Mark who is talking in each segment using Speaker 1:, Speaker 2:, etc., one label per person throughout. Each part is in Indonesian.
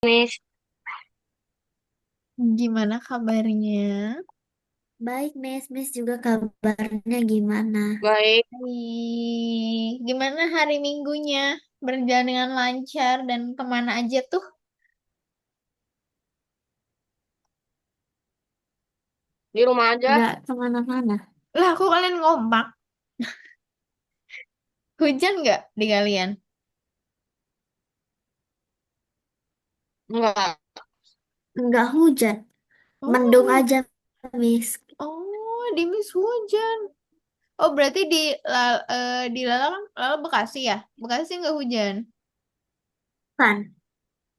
Speaker 1: Miss,
Speaker 2: Gimana kabarnya?
Speaker 1: baik Miss, Miss juga kabarnya gimana?
Speaker 2: Baik. Gimana hari Minggunya? Berjalan dengan lancar dan kemana aja tuh?
Speaker 1: Di rumah aja?
Speaker 2: Nggak kemana-mana. Lah, kok kalian ngompak? Hujan nggak di kalian?
Speaker 1: Enggak,
Speaker 2: Nggak hujan.
Speaker 1: mendung
Speaker 2: Oh,
Speaker 1: aja Miss.
Speaker 2: oh, di Miss hujan. Oh, berarti di Lala kan Lala Bekasi ya? Bekasi nggak hujan.
Speaker 1: Kan,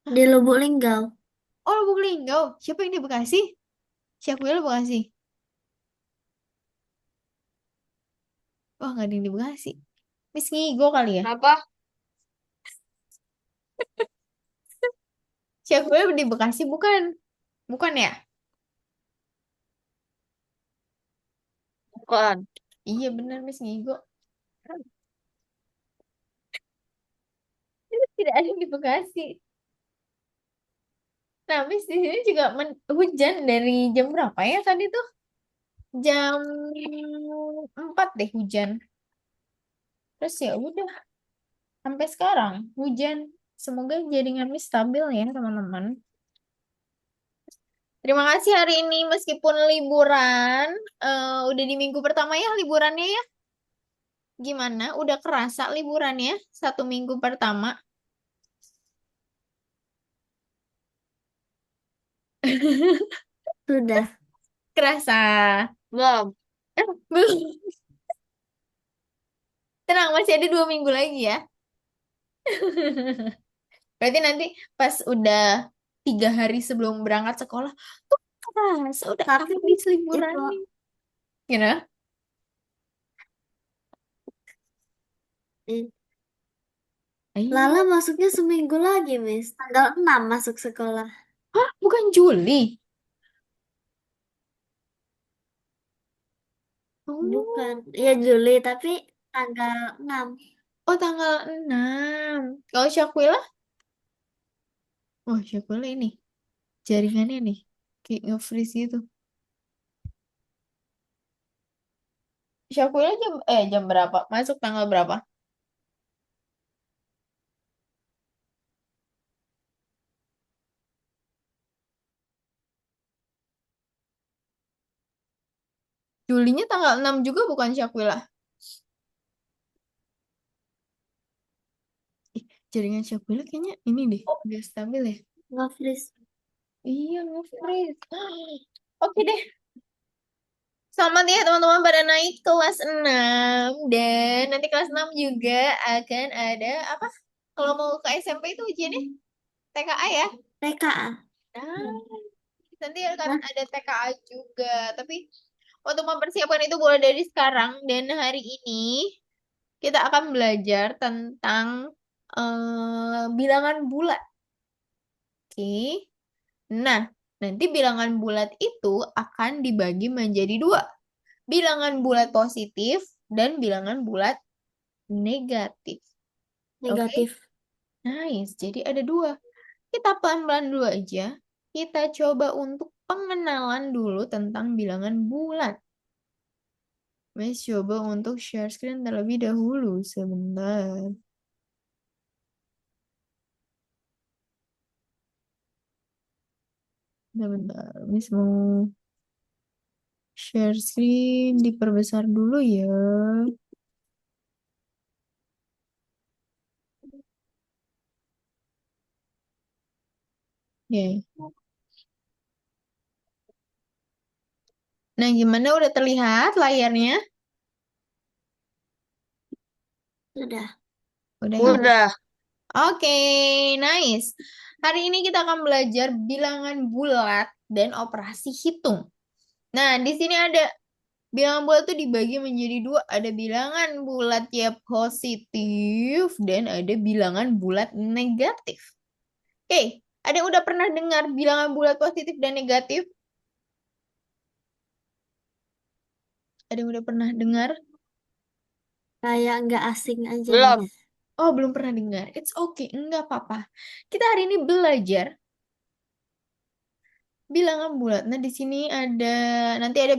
Speaker 1: di Lubuk Linggau.
Speaker 2: Oh, Lubuk Linggau. Siapa yang di Bekasi? Siapa yang di Bekasi? Wah, nggak ada yang di Bekasi. Miss Ngigo kali ya?
Speaker 1: Kenapa?
Speaker 2: Chef gue di Bekasi bukan? Bukan ya?
Speaker 1: Bukan.
Speaker 2: Iya bener Miss Ngigo. Tidak ada di Bekasi. Nah, Miss di sini juga hujan dari jam berapa ya tadi tuh? Jam 4 deh hujan. Terus ya udah sampai sekarang hujan. Semoga jaringan Miss stabil ya teman-teman. Terima kasih hari ini meskipun liburan, udah di minggu pertama ya liburannya ya. Gimana? Udah kerasa liburannya 1 minggu pertama?
Speaker 1: Sudah.
Speaker 2: Kerasa.
Speaker 1: Belum.
Speaker 2: Belum. Tenang, masih ada 2 minggu lagi ya. Berarti nanti pas udah 3 hari sebelum berangkat sekolah, tuh kerasa udah
Speaker 1: Tapi
Speaker 2: habis
Speaker 1: itu,
Speaker 2: liburan nih. Gimana?
Speaker 1: eh, Lala
Speaker 2: Ayo.
Speaker 1: masuknya seminggu lagi Miss. Tanggal 6 masuk sekolah.
Speaker 2: Hah, bukan Juli.
Speaker 1: Bukan.
Speaker 2: Oh,
Speaker 1: Iya Juli, tapi tanggal 6.
Speaker 2: oh tanggal 6. Kalau Syakwila? Oh, Syakwila ini. Jaringannya nih. Kayak nge-freeze gitu. Syakwila jam berapa? Masuk tanggal berapa? Julinya tanggal 6 juga bukan Syakwila. Ih, jaringan Syakwila kayaknya ini deh. Udah stabil ya.
Speaker 1: Nge-freeze.
Speaker 2: Iya, nge-freeze. Oke deh. Selamat ya teman-teman pada naik kelas 6. Dan nanti kelas 6 juga akan ada apa? Kalau mau ke SMP itu ujiannya TKA ya?
Speaker 1: TKA.
Speaker 2: Nah, nanti akan
Speaker 1: Nah,
Speaker 2: ada TKA juga. Tapi untuk mempersiapkan itu mulai dari sekarang. Dan hari ini kita akan belajar tentang bilangan bulat. Oke. Nah, nanti bilangan bulat itu akan dibagi menjadi dua. Bilangan bulat positif dan bilangan bulat negatif. Oke,
Speaker 1: negatif.
Speaker 2: nice. Jadi ada dua. Kita pelan-pelan dulu aja. Kita coba untuk pengenalan dulu tentang bilangan bulat. Mas coba untuk share screen terlebih dahulu sebentar. Sebentar. Miss mau share screen diperbesar dulu ya. Oke. Nah, gimana udah terlihat layarnya?
Speaker 1: Sudah.
Speaker 2: Udah ya.
Speaker 1: Udah.
Speaker 2: Oke, nice. Hari ini kita akan belajar bilangan bulat dan operasi hitung. Nah, di sini ada bilangan bulat tuh dibagi menjadi dua. Ada bilangan bulat ya positif dan ada bilangan bulat negatif. Oke, ada yang udah pernah dengar bilangan bulat positif dan negatif? Ada yang udah pernah dengar?
Speaker 1: Kayak nggak asing aja
Speaker 2: Belum.
Speaker 1: Miss.
Speaker 2: Oh, belum pernah dengar. It's okay, enggak apa-apa. Kita hari ini belajar. bilangan bulat. Nah, di sini ada nanti ada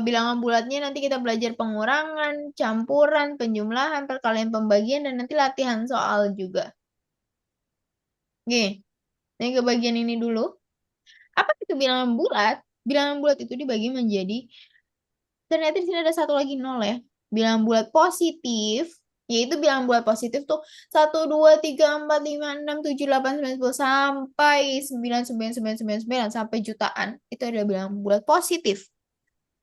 Speaker 2: bilangan bulatnya nanti kita belajar pengurangan, campuran, penjumlahan, perkalian, pembagian dan nanti latihan soal juga. Oke, ini ke bagian ini dulu. Apa itu bilangan bulat? Bilangan bulat itu dibagi menjadi ternyata di sini ada satu lagi nol ya. Bilangan bulat positif, yaitu bilangan bulat positif tuh 1, 2, 3, 4, 5, 6, 7, 8, 9, 10 sampai 9, 9, 9, 9, 9 sampai jutaan. Itu adalah bilangan bulat positif.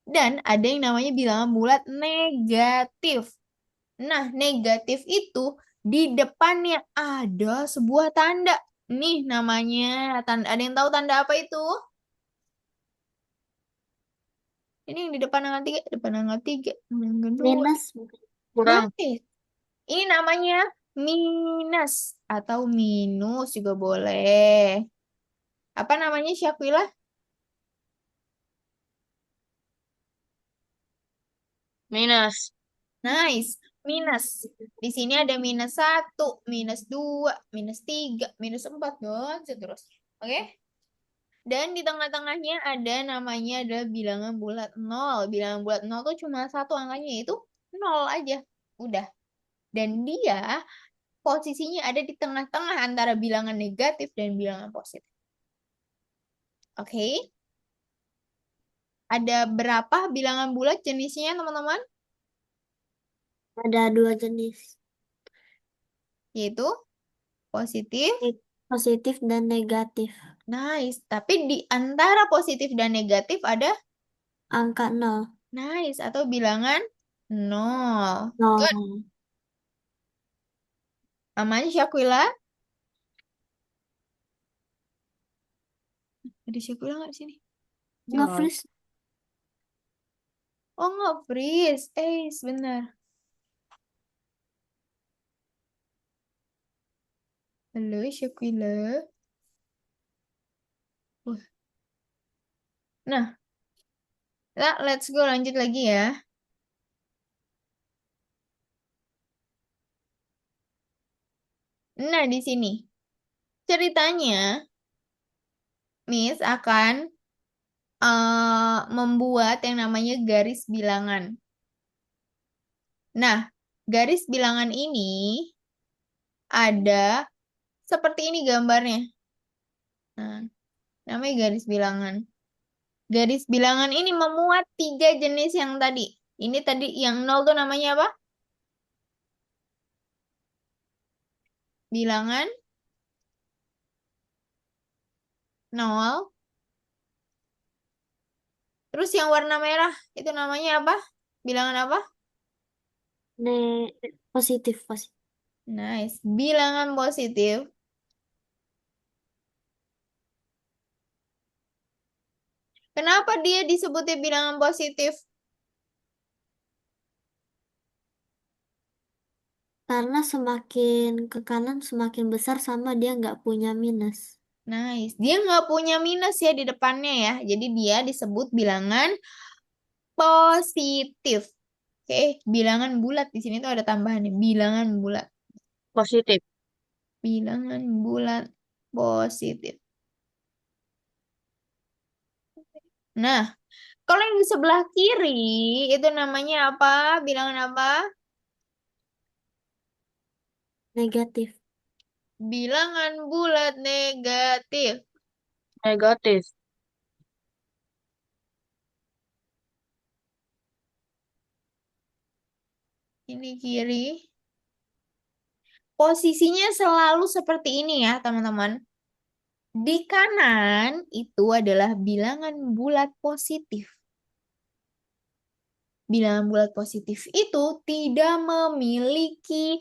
Speaker 2: Dan ada yang namanya bilangan bulat negatif. Nah, negatif itu di depannya ada sebuah tanda. Nih namanya tanda. Ada yang tahu tanda apa itu? Ini yang di depan angka 3, yang kedua.
Speaker 1: Minus bukan?
Speaker 2: Nah,
Speaker 3: Kurang.
Speaker 2: ini namanya minus atau minus juga boleh. Apa namanya Syakila?
Speaker 3: Minus.
Speaker 2: Nice. Minus. Di sini ada -1, -2, -3, -4, dan seterusnya. Oke? Dan di tengah-tengahnya ada namanya adalah bilangan bulat nol. Bilangan bulat nol tuh cuma satu angkanya, yaitu nol aja. Udah. Dan dia posisinya ada di tengah-tengah antara bilangan negatif dan bilangan positif. Oke? Ada berapa bilangan bulat jenisnya, teman-teman?
Speaker 1: Ada dua jenis,
Speaker 2: Yaitu positif.
Speaker 1: positif dan negatif.
Speaker 2: Nice. Tapi di antara positif dan negatif ada
Speaker 1: Angka nol.
Speaker 2: nice atau bilangan nol. Good.
Speaker 1: Nol.
Speaker 2: Namanya Syakila. Ada Syakila nggak di sini? Jawab.
Speaker 1: Nge-freeze.
Speaker 2: Oh, nggak freeze. Sebentar. Halo, Syakila. Wah. Nah, let's go lanjut lagi ya. Nah, di sini ceritanya Miss akan membuat yang namanya garis bilangan. Nah, garis bilangan ini ada seperti ini gambarnya. Nah, namanya garis bilangan. Garis bilangan ini memuat 3 jenis yang tadi. Ini tadi yang nol tuh namanya apa? Bilangan nol. Terus yang warna merah itu namanya apa? Bilangan apa?
Speaker 1: Ne positif, positif.
Speaker 2: Nice. Bilangan positif. Kenapa dia disebutnya bilangan positif?
Speaker 1: Karena semakin ke kanan semakin besar sama dia nggak punya minus.
Speaker 2: Nice. Dia nggak punya minus ya di depannya ya. Jadi dia disebut bilangan positif. Oke, bilangan bulat di sini tuh ada tambahannya. Bilangan bulat.
Speaker 3: Positif.
Speaker 2: Bilangan bulat positif. Nah, kalau yang di sebelah kiri itu namanya apa? Bilangan apa?
Speaker 1: Negatif.
Speaker 2: Bilangan bulat negatif.
Speaker 3: Negatif.
Speaker 2: Ini kiri. Posisinya selalu seperti ini ya, teman-teman. Di kanan itu adalah bilangan bulat positif. Bilangan bulat positif itu tidak memiliki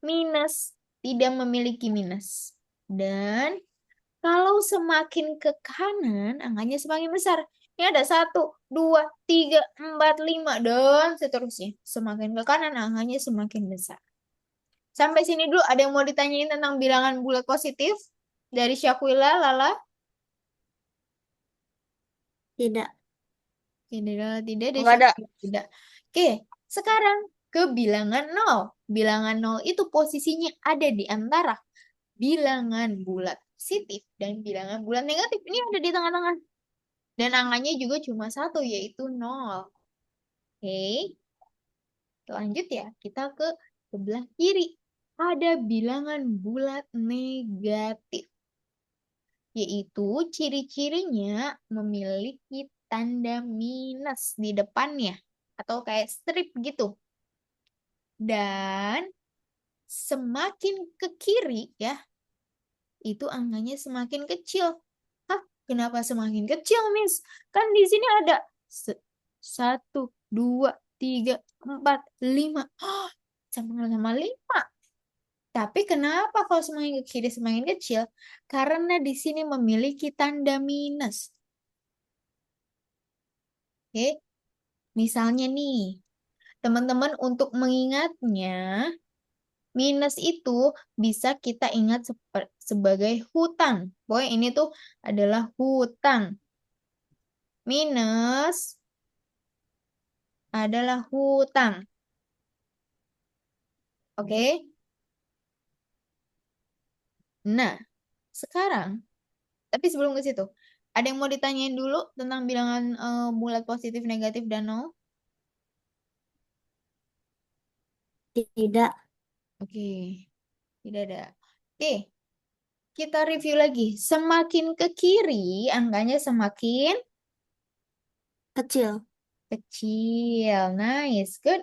Speaker 2: minus, tidak memiliki minus. Dan kalau semakin ke kanan, angkanya semakin besar. Ini ada 1, 2, 3, 4, 5, dan seterusnya. Semakin ke kanan, angkanya semakin besar. Sampai sini dulu, ada yang mau ditanyain tentang bilangan bulat positif? Dari Syakwila, Lala?
Speaker 1: Tidak.
Speaker 2: Tidak, tidak, dari
Speaker 3: Enggak ada.
Speaker 2: Syakwila, tidak. Oke, sekarang ke bilangan nol. Bilangan nol itu posisinya ada di antara bilangan bulat. positif dan bilangan bulat negatif. Ini ada di tengah-tengah. Dan angkanya juga cuma satu, yaitu 0. Oke, lanjut ya. Kita ke sebelah kiri. Ada bilangan bulat negatif, yaitu ciri-cirinya memiliki tanda minus di depannya. Atau kayak strip gitu. Dan semakin ke kiri ya, itu angkanya semakin kecil. Hah, kenapa semakin kecil, Miss? Kan di sini ada 1, 2, 3, 4, 5. Sama-sama 5. Tapi kenapa kalau semakin ke kiri semakin kecil? Karena di sini memiliki tanda minus. Oke, misalnya nih, teman-teman untuk mengingatnya, minus itu bisa kita ingat sebagai hutang. Pokoknya ini tuh adalah hutang. Minus adalah hutang. Oke? Nah, sekarang, tapi sebelum ke situ, ada yang mau ditanyain dulu tentang bilangan bulat positif, negatif, dan nol?
Speaker 1: Tidak.
Speaker 2: Oke, tidak ada. Oke, kita review lagi. Semakin ke kiri, angkanya semakin
Speaker 1: Kecil.
Speaker 2: kecil. Nice, good.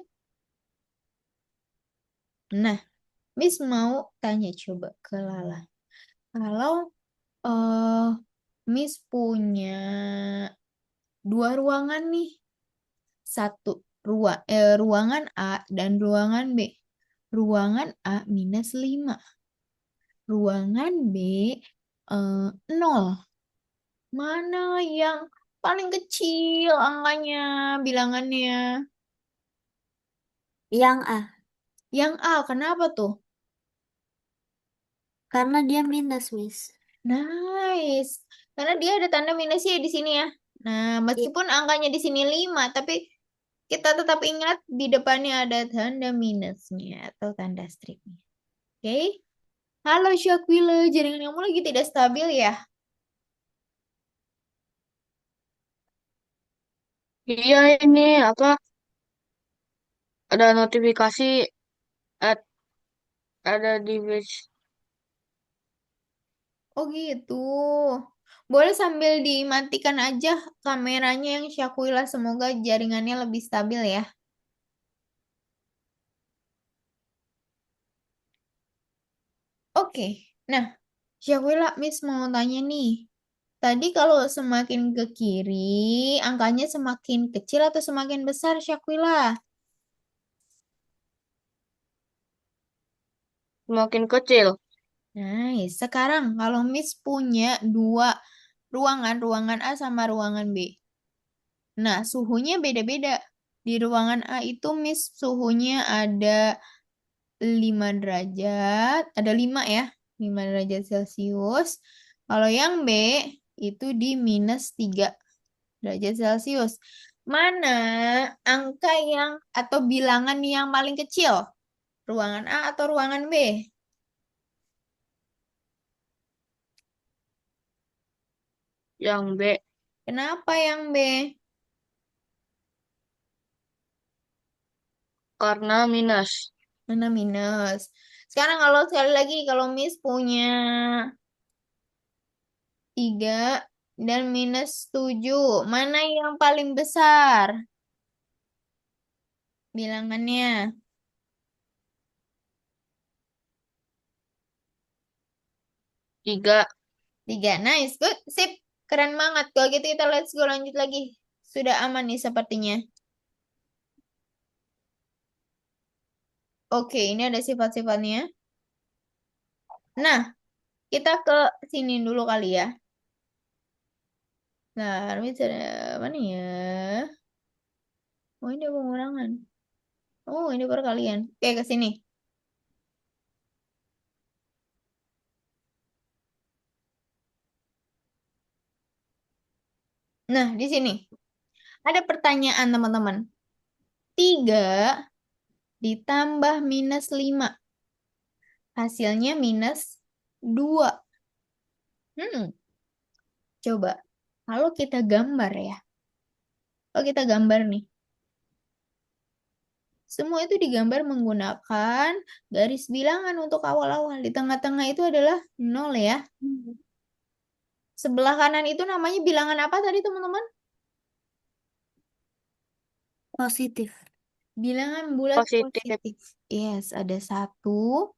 Speaker 2: Nah, Miss mau tanya coba ke Lala. Kalau eh Miss punya 2 ruangan nih. Ruangan A dan ruangan B. Ruangan A minus 5. Ruangan B 0. Mana yang paling kecil angkanya, bilangannya?
Speaker 1: Yang A.
Speaker 2: Yang A, kenapa tuh?
Speaker 1: Karena dia minus, Miss.
Speaker 2: Nice. Karena dia ada tanda minusnya di sini ya. Nah,
Speaker 1: I-
Speaker 2: meskipun angkanya di sini 5, tapi kita tetap ingat di depannya ada tanda minusnya atau tanda stripnya. Oke? Halo Syakila, jaringan kamu lagi tidak stabil ya?
Speaker 3: Iya ini apa? Ada notifikasi ad- ada di batch.
Speaker 2: Oh gitu. Boleh sambil dimatikan aja kameranya yang Syakila, semoga jaringannya lebih stabil ya. Oke. Nah, Syakila, Miss mau tanya nih. Tadi kalau semakin ke kiri, angkanya semakin kecil atau semakin besar, Syakila?
Speaker 3: Semakin kecil.
Speaker 2: Nah, sekarang kalau Miss punya 2 ruangan, ruangan A sama ruangan B. Nah, suhunya beda-beda. Di ruangan A itu Miss suhunya ada 5 derajat, ada 5 ya, 5 derajat Celcius. Kalau yang B itu di minus 3 derajat Celcius. Mana angka yang atau bilangan yang paling kecil? Ruangan A atau ruangan B?
Speaker 3: Yang B
Speaker 2: Kenapa yang B?
Speaker 3: karena minus.
Speaker 2: Mana minus? Sekarang kalau sekali lagi, kalau Miss punya 3 dan minus 7, mana yang paling besar bilangannya?
Speaker 3: 3.
Speaker 2: 3. Nice, good, sip. Keren banget. Kalau gitu kita let's go lanjut lagi. Sudah aman nih sepertinya. Oke, ini ada sifat-sifatnya. Nah, kita ke sini dulu kali ya. Nah, ini ada mana ya? Oh, ini pengurangan. Oh, ini perkalian. Oke, ke sini. Nah, di sini ada pertanyaan teman-teman. 3 ditambah minus 5. Hasilnya minus 2. Hmm, coba. Kalau kita gambar ya. Kalau kita gambar nih. Semua itu digambar menggunakan garis bilangan untuk awal-awal. Di tengah-tengah itu adalah nol ya.
Speaker 1: Hmm.
Speaker 2: Sebelah kanan itu namanya bilangan apa tadi teman-teman?
Speaker 1: Positif.
Speaker 2: Bilangan bulat
Speaker 3: Positif.
Speaker 2: positif. Yes, ada satu,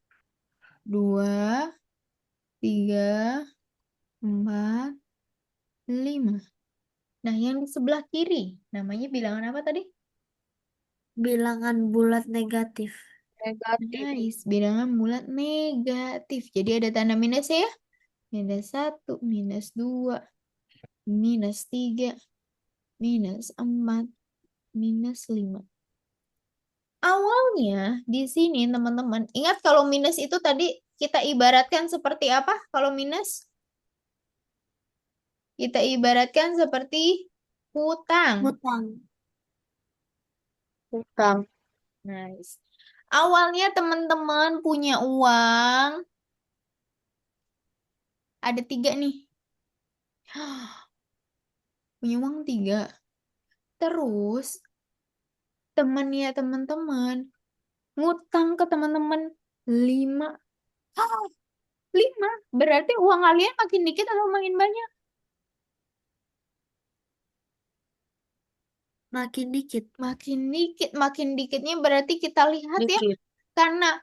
Speaker 2: dua, tiga, empat, lima. Nah, yang di sebelah kiri namanya bilangan apa tadi?
Speaker 1: Bilangan bulat negatif.
Speaker 3: Negatif.
Speaker 2: Nice, bilangan bulat negatif. Jadi ada tanda minusnya ya. Minus satu, minus dua, minus tiga, minus empat, minus lima. Awalnya di sini teman-teman, ingat kalau minus itu tadi kita ibaratkan seperti apa? Kalau minus, kita ibaratkan seperti hutang.
Speaker 1: Hutang.
Speaker 3: Hutang.
Speaker 2: Nice. Awalnya teman-teman punya uang, ada tiga nih. Punya uang tiga. Terus temennya teman-teman ngutang ke teman-teman lima. Ah, lima. Berarti uang kalian makin dikit atau makin banyak?
Speaker 1: Makin dikit.
Speaker 2: Makin dikit. Makin dikitnya berarti kita lihat ya.
Speaker 3: Dikit.
Speaker 2: Karena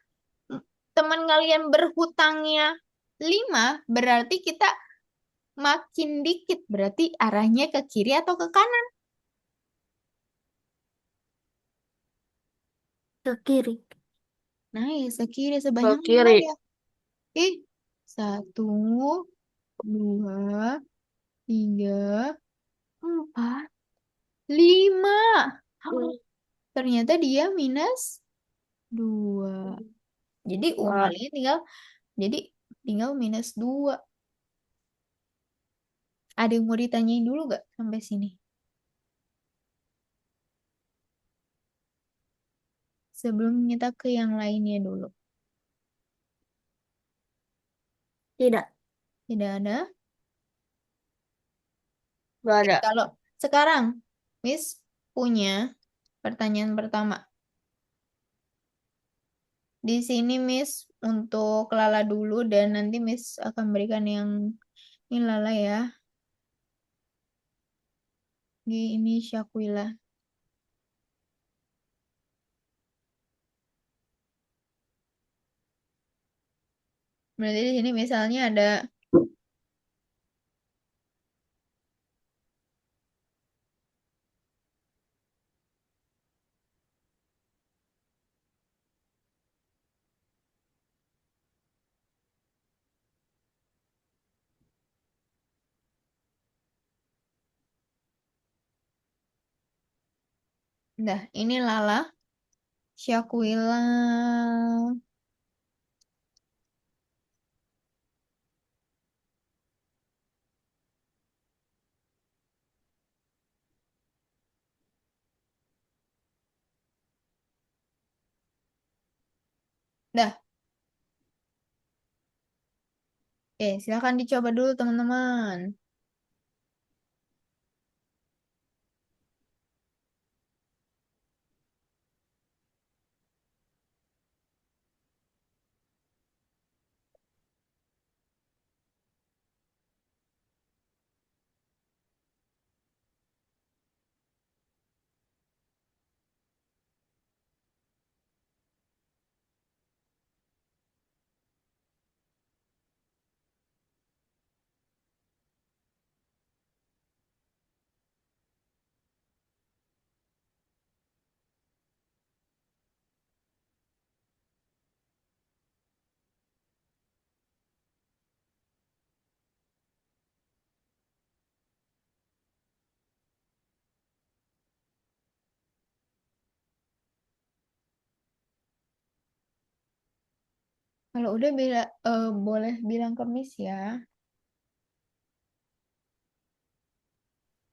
Speaker 2: mm, teman kalian berhutangnya lima, berarti kita makin dikit. Berarti arahnya ke kiri atau ke kanan?
Speaker 1: Ke kiri.
Speaker 2: Nice, ke kiri
Speaker 3: Ke
Speaker 2: sebanyak lima
Speaker 3: kiri.
Speaker 2: ya. Oke, satu, dua, tiga, empat, lima.
Speaker 3: Hmm.
Speaker 2: Ternyata dia minus dua. Jadi uang
Speaker 3: Wah,
Speaker 2: kalian jadi tinggal minus dua. Ada yang mau ditanyain dulu gak sampai sini? Sebelum kita ke yang lainnya dulu.
Speaker 1: Tidak.
Speaker 2: Tidak ada?
Speaker 3: nggak
Speaker 2: Oke,
Speaker 3: ada.
Speaker 2: kalau sekarang Miss punya pertanyaan pertama. Di sini Miss untuk Lala dulu dan nanti Miss akan berikan yang ini Lala ya. Ini Syakila. Berarti di sini misalnya ada, nah ini Lala, Syakila. Dah, silakan dicoba dulu teman-teman. Kalau udah boleh bilang ke Miss ya.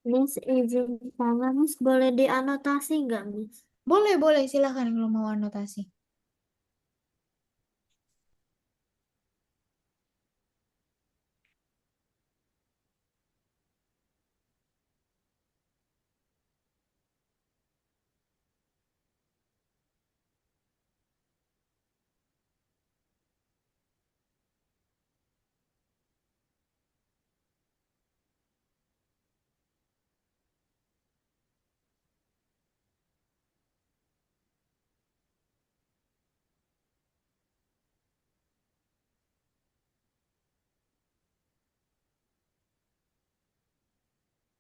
Speaker 1: Miss izin tanya, Miss boleh dianotasi nggak, Miss?
Speaker 2: Boleh, boleh, silakan kalau mau anotasi.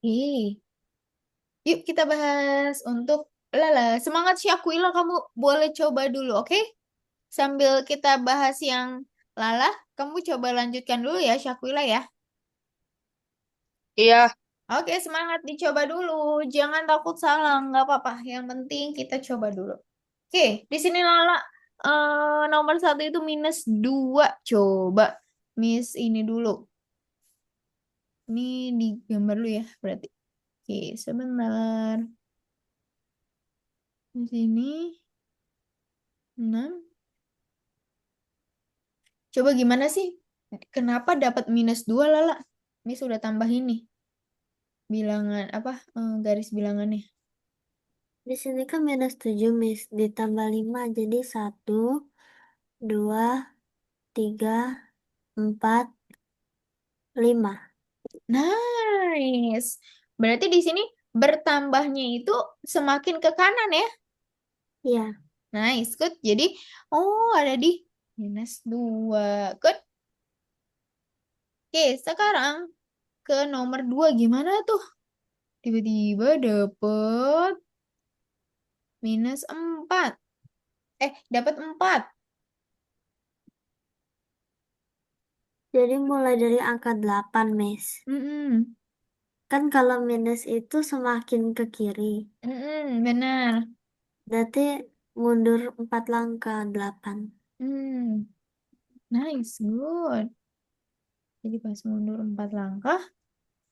Speaker 2: Oke. Yuk kita bahas untuk Lala. Semangat Syakwila, kamu boleh coba dulu, oke? Sambil kita bahas yang Lala, kamu coba lanjutkan dulu ya Syakwila ya.
Speaker 3: Iya.
Speaker 2: Oke, semangat dicoba dulu. Jangan takut salah, nggak apa-apa. Yang penting kita coba dulu. Oke, di sini Lala nomor satu itu minus dua. Coba Miss ini dulu. Ini digambar dulu ya berarti. Oke, sebentar. Di sini 6. Coba gimana sih? Kenapa dapat minus 2 Lala? Miss sudah tambahin nih bilangan apa garis bilangannya.
Speaker 1: Di sini kan -7, Miss. Ditambah 5 jadi 1, 2, 3, 4, 5.
Speaker 2: Nice. Berarti di sini bertambahnya itu semakin ke kanan ya.
Speaker 1: Iya.
Speaker 2: Nice, good. Jadi, oh ada di minus 2. Good. Oke, sekarang ke nomor 2 gimana tuh? Tiba-tiba dapet minus 4. Dapat 4.
Speaker 1: Jadi mulai dari angka 8, Miss.
Speaker 2: Mm-mm.
Speaker 1: Kan kalau minus itu semakin ke kiri.
Speaker 2: Benar.
Speaker 1: Berarti mundur 4 langkah, 8.
Speaker 2: Hmm, nice, good. Jadi pas mundur 4 langkah,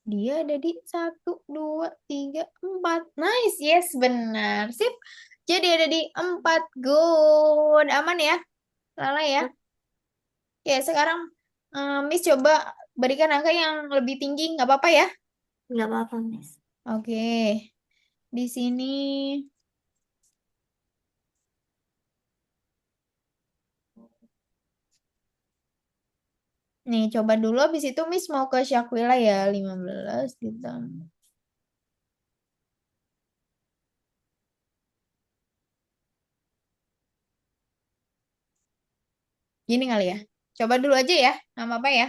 Speaker 2: dia ada di 1, 2, 3, 4. Nice, yes, benar. Sip. Jadi ada di 4, good. Aman ya, Lala ya. Ya, sekarang Miss coba berikan angka yang lebih tinggi, nggak apa-apa ya.
Speaker 1: Nggak apa-apa, Miss.
Speaker 2: Oke, di sini. Nih, coba dulu. Habis itu Miss mau ke Syakwila ya. 15 ditambah. Gini kali ya. Coba dulu aja ya. Nggak apa-apa ya.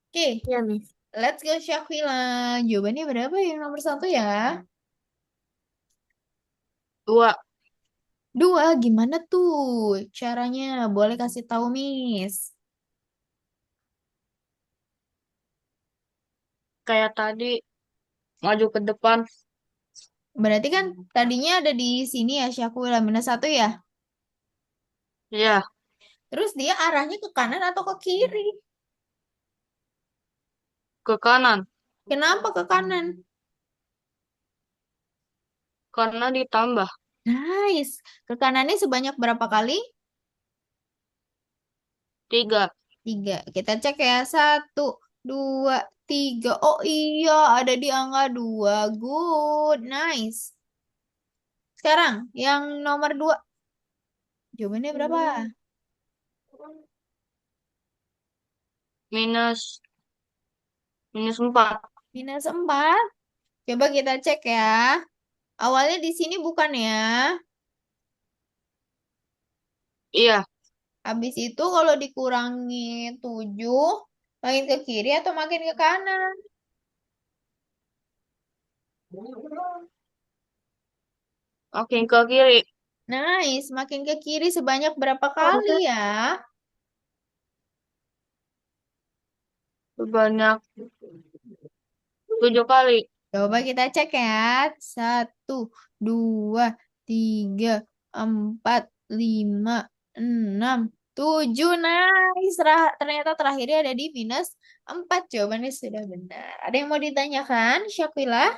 Speaker 2: Oke,
Speaker 1: Ya, Miss.
Speaker 2: let's go Syakwila. Jawabannya berapa yang nomor satu ya?
Speaker 3: 2.
Speaker 2: 2, gimana tuh caranya? Boleh kasih tahu, Miss.
Speaker 3: Kayak tadi maju ke depan.
Speaker 2: Berarti kan tadinya ada di sini ya, Syakwila -1 ya.
Speaker 3: Iya,
Speaker 2: Terus dia arahnya ke kanan atau ke kiri?
Speaker 3: ke kanan.
Speaker 2: Kenapa ke kanan?
Speaker 3: Karena ditambah.
Speaker 2: Nice. Ke kanannya sebanyak berapa kali?
Speaker 3: 3.
Speaker 2: 3. Kita cek ya. 1, 2, 3. Oh iya, ada di angka 2. Good. Nice. Sekarang, yang nomor 2. Jawabannya berapa?
Speaker 3: Minus minus 4.
Speaker 2: -4. Coba kita cek ya. Awalnya di sini bukan ya.
Speaker 3: Iya,
Speaker 2: Habis itu kalau dikurangi 7, makin ke kiri atau makin ke kanan?
Speaker 3: makin ke kiri.
Speaker 2: Nice, makin ke kiri sebanyak berapa kali ya?
Speaker 3: Sebanyak 7 kali.
Speaker 2: Coba kita cek ya. 1, 2, 3, 4, 5, 6, 7. Nice. Ternyata terakhirnya ada di -4. Jawabannya sudah benar. Ada yang mau ditanyakan, Syakila?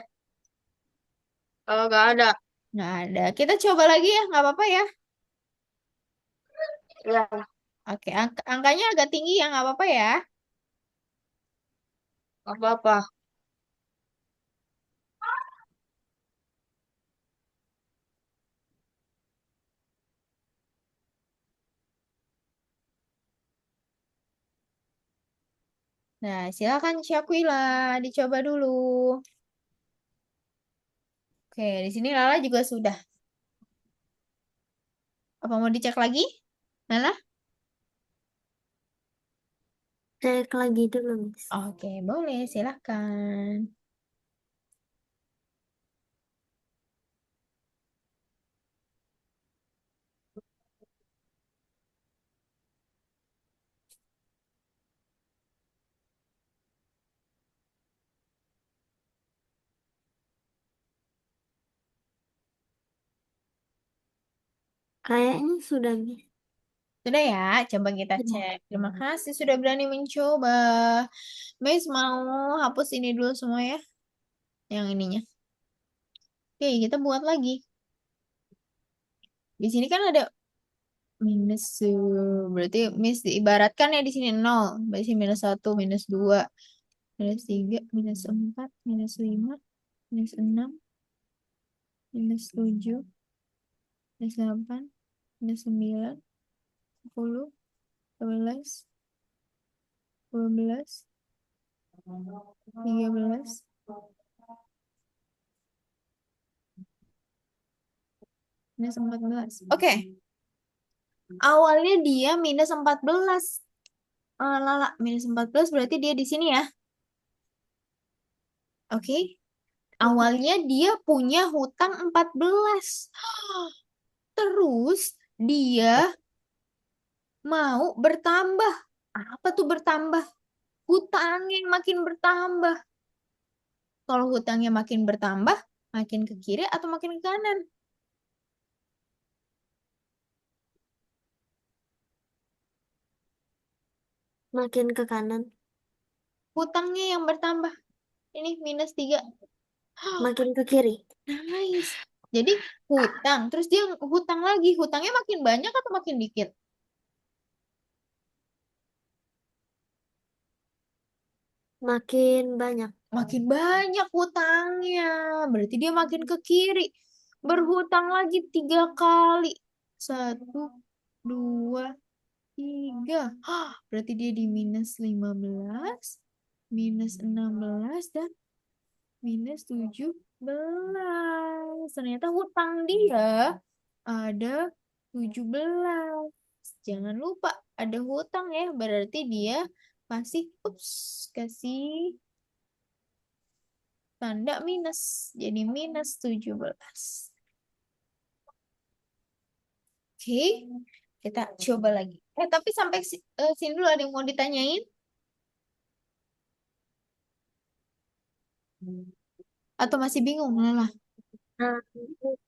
Speaker 3: Kalau nggak ada.
Speaker 2: Nggak ada. Kita coba lagi ya, nggak apa-apa ya.
Speaker 3: Ya,
Speaker 2: Oke, angkanya agak tinggi ya, nggak apa-apa ya.
Speaker 3: apa-apa.
Speaker 2: Nah, silakan Syakila, dicoba dulu. Oke, di sini Lala juga sudah. Apa mau dicek lagi? Lala?
Speaker 1: Cek lagi dulu, Miss.
Speaker 2: Oke, boleh, silakan.
Speaker 1: Kayaknya sudah bisa.
Speaker 2: Sudah ya, coba kita cek. Terima kasih sudah berani mencoba. Miss mau hapus ini dulu semua ya, yang ininya. Oke, kita buat lagi. Di sini kan ada minus, berarti Miss diibaratkan ya di sini nol. Berarti minus satu, minus dua, minus tiga, minus empat, minus lima, minus enam, minus tujuh, minus delapan, minus sembilan, sepuluh, 11, 12, 13, minus 14. Oke, awalnya dia minus 14. Lala, minus 14 berarti dia di sini ya. Oke, awalnya dia punya hutang 14. Terus dia mau bertambah. Apa tuh bertambah? Hutangnya yang makin bertambah. Kalau hutangnya makin bertambah, makin ke kiri atau makin ke kanan?
Speaker 1: Makin ke kanan.
Speaker 2: Hutangnya yang bertambah. Ini minus 3.
Speaker 1: Makin ke kiri.
Speaker 2: Nice. Jadi hutang, terus dia hutang lagi. Hutangnya makin banyak atau makin dikit?
Speaker 1: Makin banyak.
Speaker 2: Makin banyak hutangnya. Berarti dia makin ke kiri. Berhutang lagi 3 kali. Satu, dua, tiga. Berarti dia di minus 15, minus 16, dan minus 17. Ternyata hutang dia ada 17. Jangan lupa ada hutang ya. Berarti dia kasih tanda minus. Jadi minus 17. Oke, kita coba lagi. Tapi sampai sini dulu ada yang mau ditanyain? Atau masih bingung? Lah,
Speaker 1: Nah,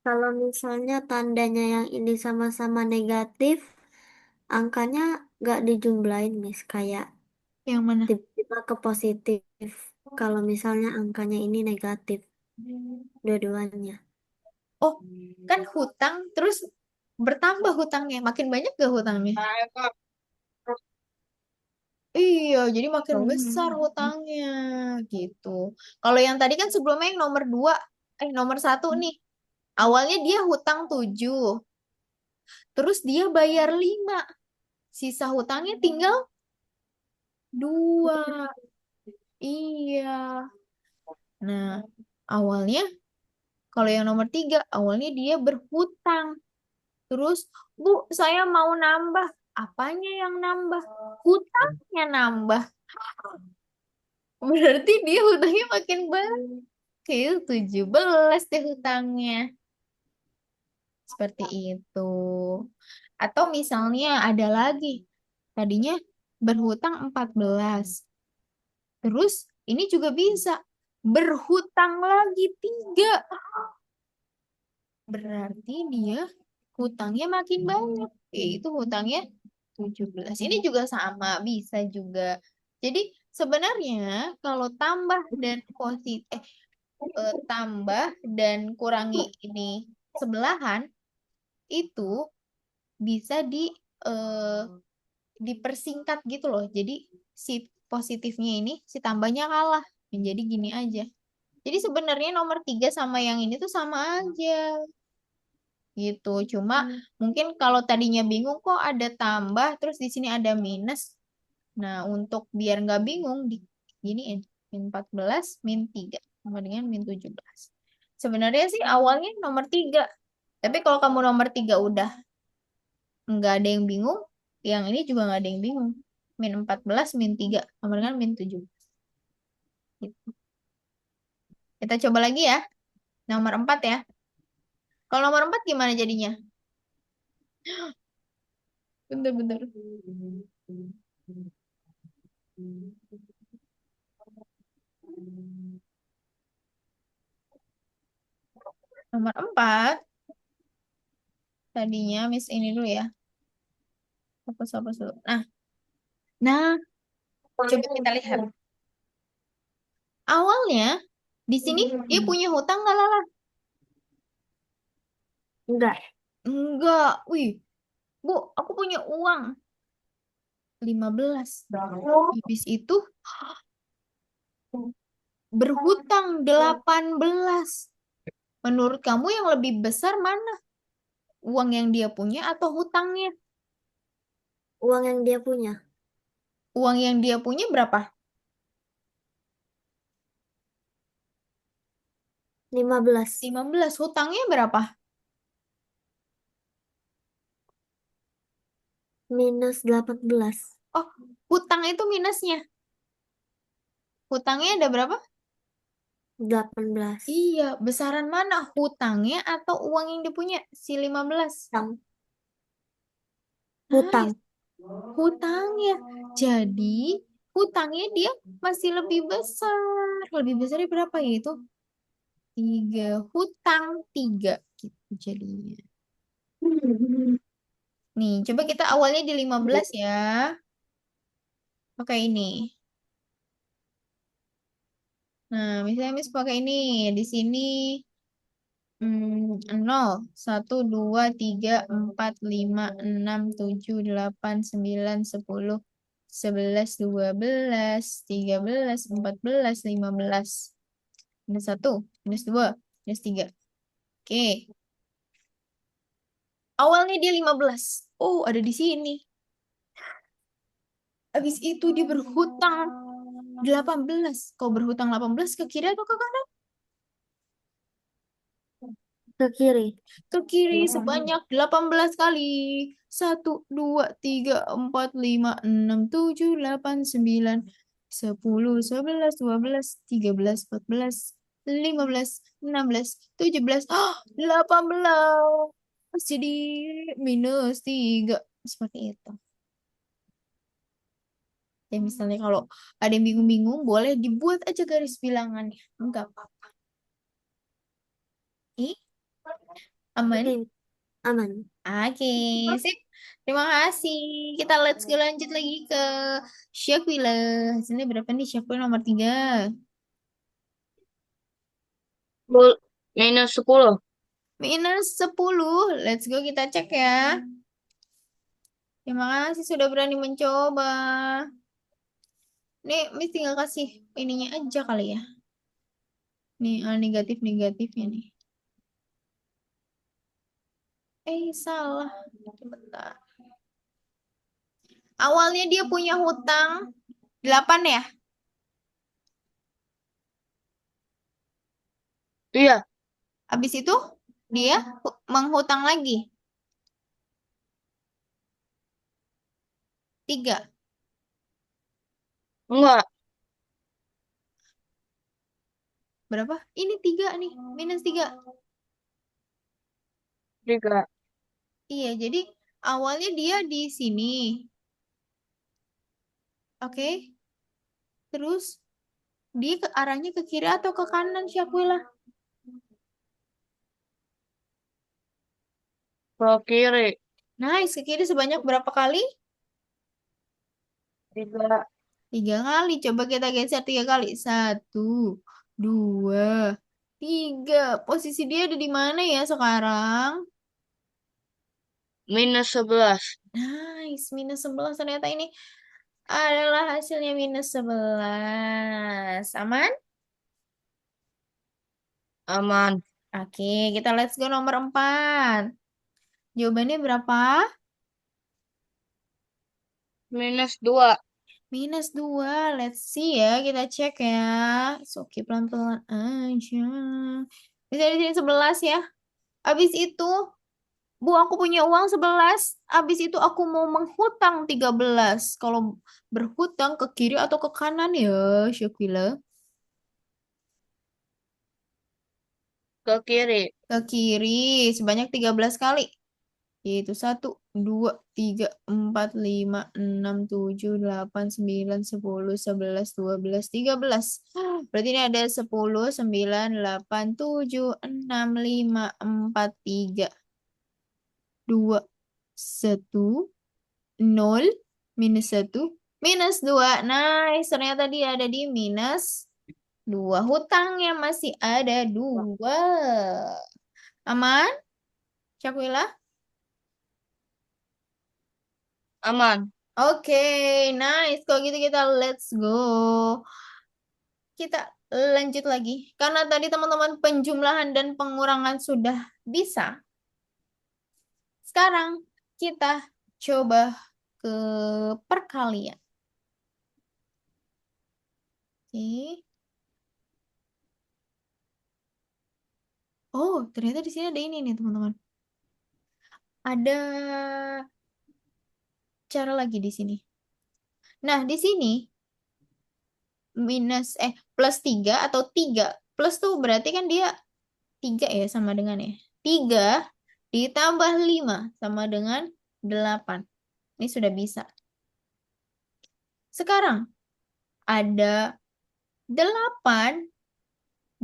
Speaker 1: kalau misalnya tandanya yang ini sama-sama negatif, angkanya nggak dijumlahin, Miss. Kayak
Speaker 2: yang mana?
Speaker 1: tiba-tiba ke positif. Kalau misalnya angkanya ini negatif, dua-duanya.
Speaker 2: Oh, kan hutang terus bertambah hutangnya. Makin banyak gak hutangnya? Iya, jadi makin besar hutangnya gitu. Kalau yang tadi kan sebelumnya yang nomor 2, nomor 1 nih. Awalnya dia hutang 7, terus dia bayar 5. Sisa hutangnya tinggal 2. Iya. Nah, awalnya kalau yang nomor 3, awalnya dia berhutang. Terus, Bu, saya mau nambah. Apanya yang nambah? Hutangnya nambah. Berarti dia hutangnya makin banyak. Kayak 17 deh hutangnya. Seperti itu. Atau misalnya ada lagi. Tadinya berhutang 14. Terus ini juga bisa. Berhutang lagi 3. Berarti dia hutangnya makin banyak. Yaitu hutangnya 17. Ini juga sama, bisa juga. Jadi sebenarnya kalau tambah dan kurangi ini sebelahan itu bisa eh, dipersingkat gitu loh. Jadi si positifnya ini si tambahnya kalah menjadi gini aja. Jadi sebenarnya nomor 3 sama yang ini tuh sama aja gitu. Cuma mungkin kalau tadinya bingung kok ada tambah terus di sini ada minus. Nah, untuk biar nggak bingung di giniin min 14 min 3 sama dengan min 17. Sebenarnya sih awalnya nomor 3. Tapi kalau kamu nomor 3 udah nggak ada yang bingung, yang ini juga nggak ada yang bingung. Min 14 min 3 sama dengan min 17. Gitu. Kita coba lagi ya. Nomor 4 ya. Kalau nomor 4 gimana jadinya? Bentar-bentar. Nomor 4 Tadinya Miss ini dulu ya. Hapus dulu. Nah, coba kita lihat. Awalnya di sini dia punya hutang nggak Lala?
Speaker 1: Enggak.
Speaker 2: Enggak. Wih, Bu, aku punya uang 15. Habis itu berhutang 18. Menurut kamu yang lebih besar mana? Uang yang dia punya atau hutangnya?
Speaker 1: Uang yang dia punya.
Speaker 2: Uang yang dia punya berapa?
Speaker 1: 15.
Speaker 2: 15. Hutangnya berapa?
Speaker 1: Minus 18.
Speaker 2: Oh, hutang itu minusnya. Hutangnya ada berapa?
Speaker 1: 18.
Speaker 2: Iya, besaran mana? Hutangnya atau uang yang dia punya? Si 15.
Speaker 1: Hutang.
Speaker 2: Nice.
Speaker 1: Hutang.
Speaker 2: Hutangnya. Jadi, hutangnya dia masih lebih besar. Lebih besarnya berapa ya itu? 3. Hutang 3. Gitu jadinya. Nih, coba kita awalnya di 15 ya. Pakai ini. Nah, misalnya Miss pakai ini. Di sini 0, 1, 2, 3, 4, 5, 6, 7, 8, 9, 10, 11, 12, 13, 14, 15. Minus 1, minus 2, minus 3. Oke. Awalnya dia 15. Oh, ada di sini. Habis itu dia berhutang 18. Kau berhutang 18 ke kiri atau ke kanan?
Speaker 1: Ke kiri.
Speaker 2: Ke kiri sebanyak 18 kali. 1, 2, 3, 4, 5, 6, 7, 8, 9, 10, 11, 12, 13, 14, 15, 16, 17, 18. Jadi minus 3. Seperti itu. Ya misalnya kalau ada yang bingung-bingung, boleh dibuat aja garis bilangannya. Enggak apa-apa. Ih, aman?
Speaker 1: Oke, aman.
Speaker 2: Oke, sip. Terima kasih. Kita let's go lanjut lagi ke Syakila. Hasilnya berapa nih? Syakila nomor 3.
Speaker 3: Minus 10.
Speaker 2: Minus 10. Let's go kita cek ya. Terima kasih sudah berani mencoba. Nih, Miss tinggal kasih ininya aja kali ya. Nih, negatif-negatifnya nih. Salah. Bentar. Awalnya dia punya hutang 8 ya.
Speaker 3: Iya,
Speaker 2: Habis itu dia menghutang lagi 3.
Speaker 3: enggak.
Speaker 2: Berapa? Ini 3 nih, minus 3.
Speaker 3: 3.
Speaker 2: Iya, jadi awalnya dia di sini. Oke. Terus dia ke arahnya ke kiri atau ke kanan, Syakwila?
Speaker 3: Ke kiri.
Speaker 2: Nice, ke kiri sebanyak berapa kali?
Speaker 3: 3.
Speaker 2: 3 kali. Coba kita geser 3 kali. 1, 2, 3. Posisi dia ada di mana ya sekarang?
Speaker 3: Minus 11.
Speaker 2: Nice, minus 11. Ternyata ini adalah hasilnya minus 11. Aman?
Speaker 3: Aman.
Speaker 2: Oke, kita let's go nomor 4. Jawabannya berapa?
Speaker 3: Minus 2.
Speaker 2: Minus 2. Let's see ya, kita cek ya. Oke, pelan-pelan aja. Bisa di sini 11 ya. Habis itu, Bu, aku punya uang 11. Habis itu aku mau menghutang 13. Kalau berhutang ke kiri atau ke kanan ya, Syakila?
Speaker 3: Ke kiri.
Speaker 2: Ke kiri sebanyak 13 kali. Yaitu 1, 2, 3, 4, 5, 6, 7, 8, 9, 10, 11, 12, 13. Berarti ini ada 10, 9, 8, 7, 6, 5, 4, 3. 2, 1, 0, minus 1, minus 2. Nice, ternyata dia ada di minus 2. Hutangnya masih ada 2. Aman, Cakwila?
Speaker 3: Aman.
Speaker 2: Oke, nice. Kalau gitu kita let's go. Kita lanjut lagi. Karena tadi teman-teman penjumlahan dan pengurangan sudah bisa. Sekarang kita coba ke perkalian. Oke. Oh, ternyata di sini ada ini nih, teman-teman. Ada cara lagi di sini. Nah, di sini plus 3 atau 3 plus tuh berarti kan dia 3 ya sama dengan ya. 3 ditambah 5 sama dengan 8. Ini sudah bisa. Sekarang ada 8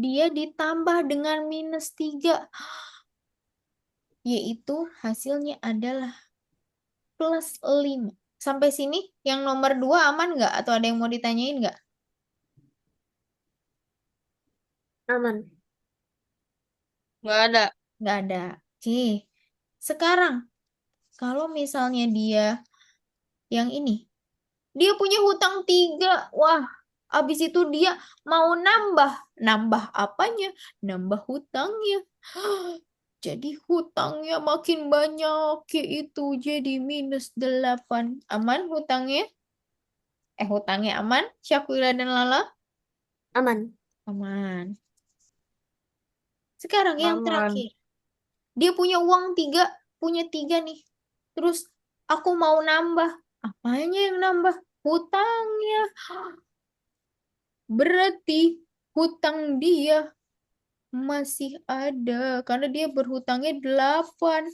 Speaker 2: dia ditambah dengan minus 3. Yaitu hasilnya adalah plus 5. Sampai sini yang nomor 2 aman nggak? Atau ada yang mau ditanyain nggak?
Speaker 1: Aman.
Speaker 3: Nggak ada.
Speaker 2: Nggak ada. Oke. Sekarang, kalau misalnya dia yang ini, dia punya hutang 3. Wah, abis itu dia mau nambah. Nambah apanya? Nambah hutangnya. Jadi hutangnya makin banyak, yaitu jadi minus 8. Aman hutangnya? Hutangnya aman? Syakira dan Lala?
Speaker 1: Aman.
Speaker 2: Aman. Sekarang yang
Speaker 3: Aman.
Speaker 2: terakhir. Dia punya uang 3, punya 3 nih. Terus aku mau nambah. Apanya yang nambah? Hutangnya. Berarti hutang dia masih ada. Karena dia berhutangnya 8.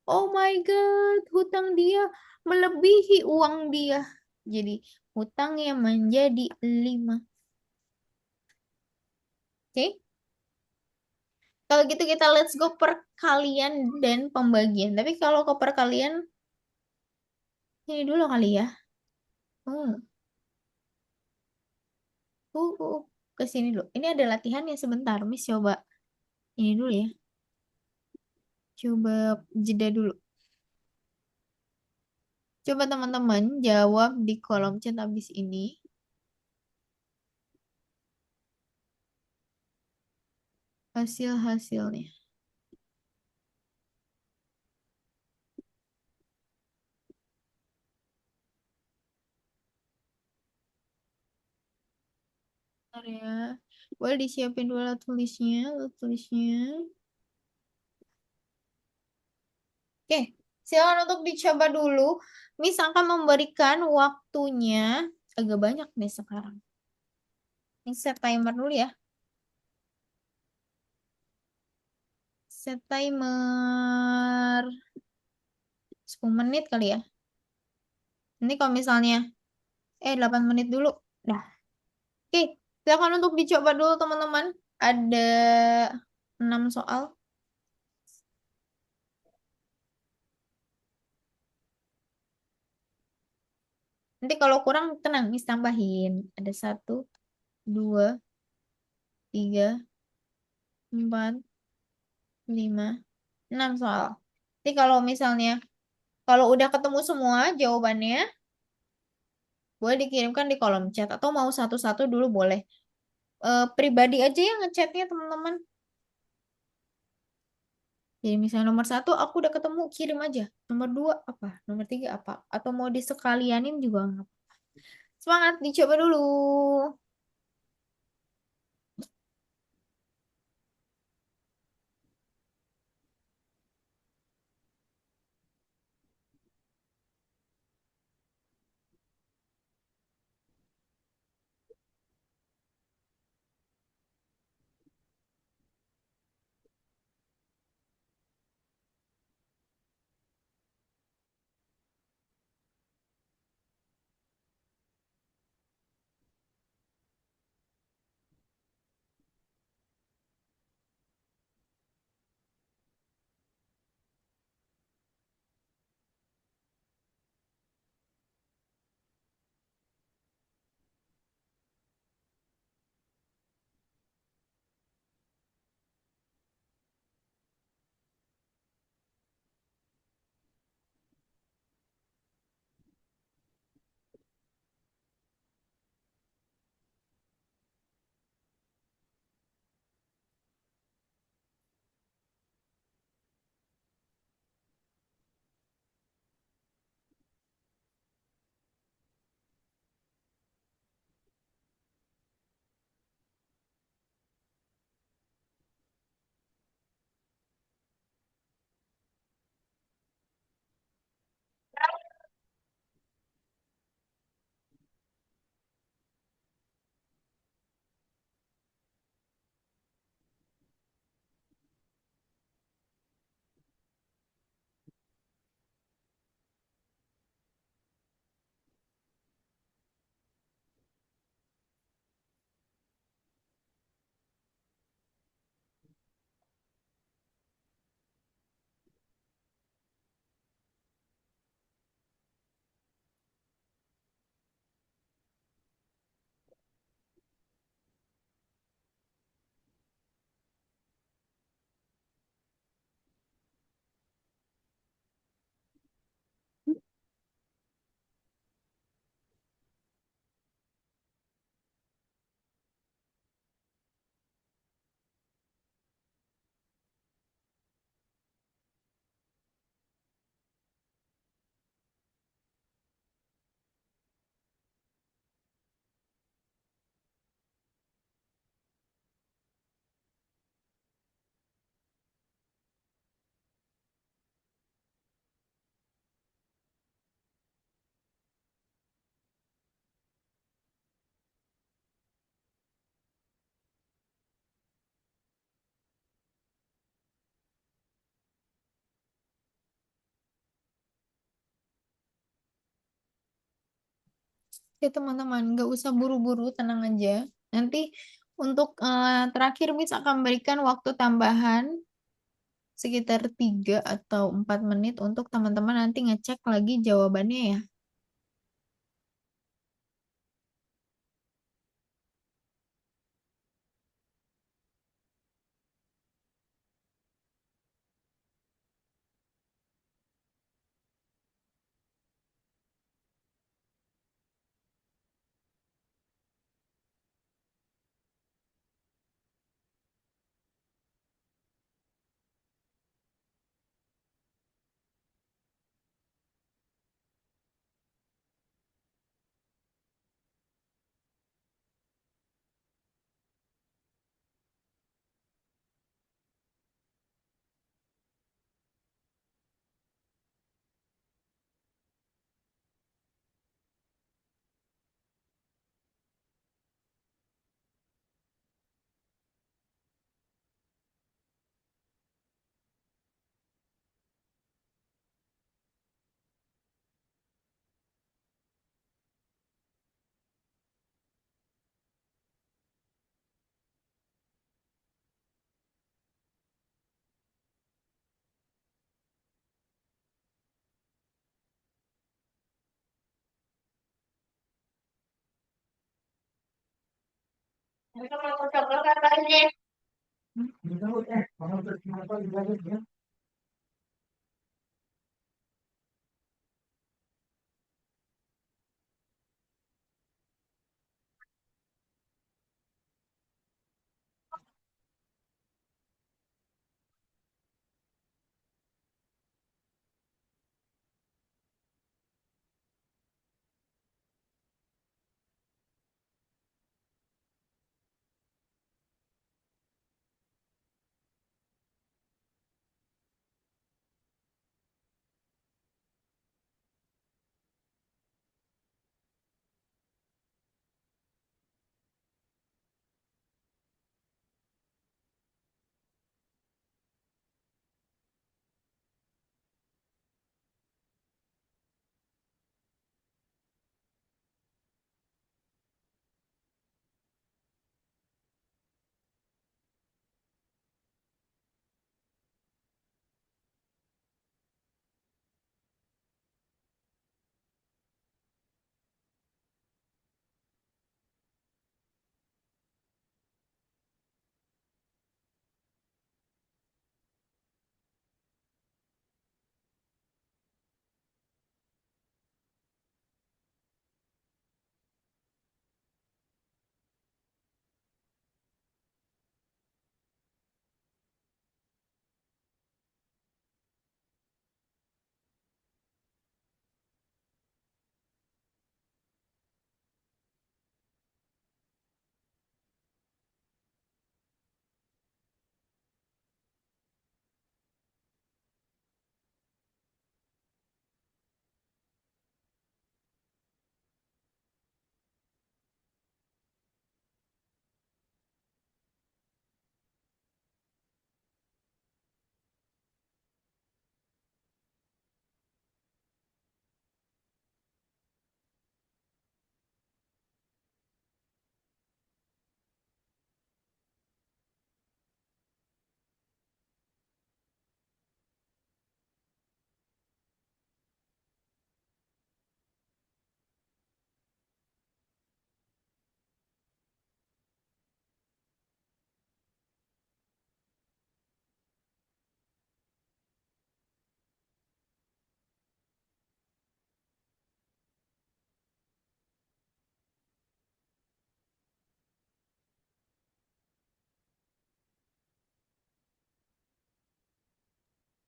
Speaker 2: Oh my God, hutang dia melebihi uang dia. Jadi hutangnya menjadi 5. Oke? Kalau gitu kita let's go perkalian dan pembagian. Tapi kalau ke perkalian, ini dulu kali ya. Hmm. Uh, ke sini dulu. Ini ada latihannya sebentar. Miss coba ini dulu ya. Coba jeda dulu. Coba teman-teman jawab di kolom chat habis ini. Hasil-hasilnya. Bentar ya. Boleh disiapin dulu alat tulisnya. Alat tulisnya. Oke. Silakan untuk dicoba dulu. Miss akan memberikan waktunya agak banyak nih sekarang. Ini set timer dulu ya. Set timer 10 menit kali ya. Nanti kalau misalnya 8 menit dulu. Dah. Oke, silakan untuk dicoba dulu teman-teman. Ada 6 soal. Nanti kalau kurang tenang, Miss tambahin. Ada 1, 2, 3, 4, 5, 6 soal. Jadi kalau misalnya, kalau udah ketemu semua jawabannya, boleh dikirimkan di kolom chat. Atau mau satu-satu dulu boleh. Pribadi aja yang ngechatnya teman-teman. Jadi misalnya nomor 1 aku udah ketemu, kirim aja. Nomor 2 apa? Nomor 3 apa? Atau mau disekalianin juga nggak apa. Semangat, dicoba dulu. Ya teman-teman, nggak usah buru-buru, tenang aja. Nanti untuk terakhir Miss akan berikan waktu tambahan sekitar 3 atau 4 menit untuk teman-teman nanti ngecek lagi jawabannya ya.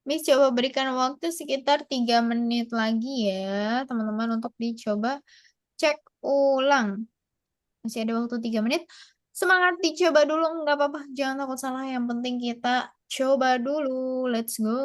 Speaker 2: Miss coba berikan waktu sekitar 3 menit lagi ya, teman-teman, untuk dicoba cek ulang. Masih ada waktu 3 menit. Semangat dicoba dulu, nggak apa-apa. Jangan takut salah, yang penting kita coba dulu. Let's go.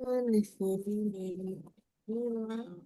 Speaker 1: Mana sih ini? Gila.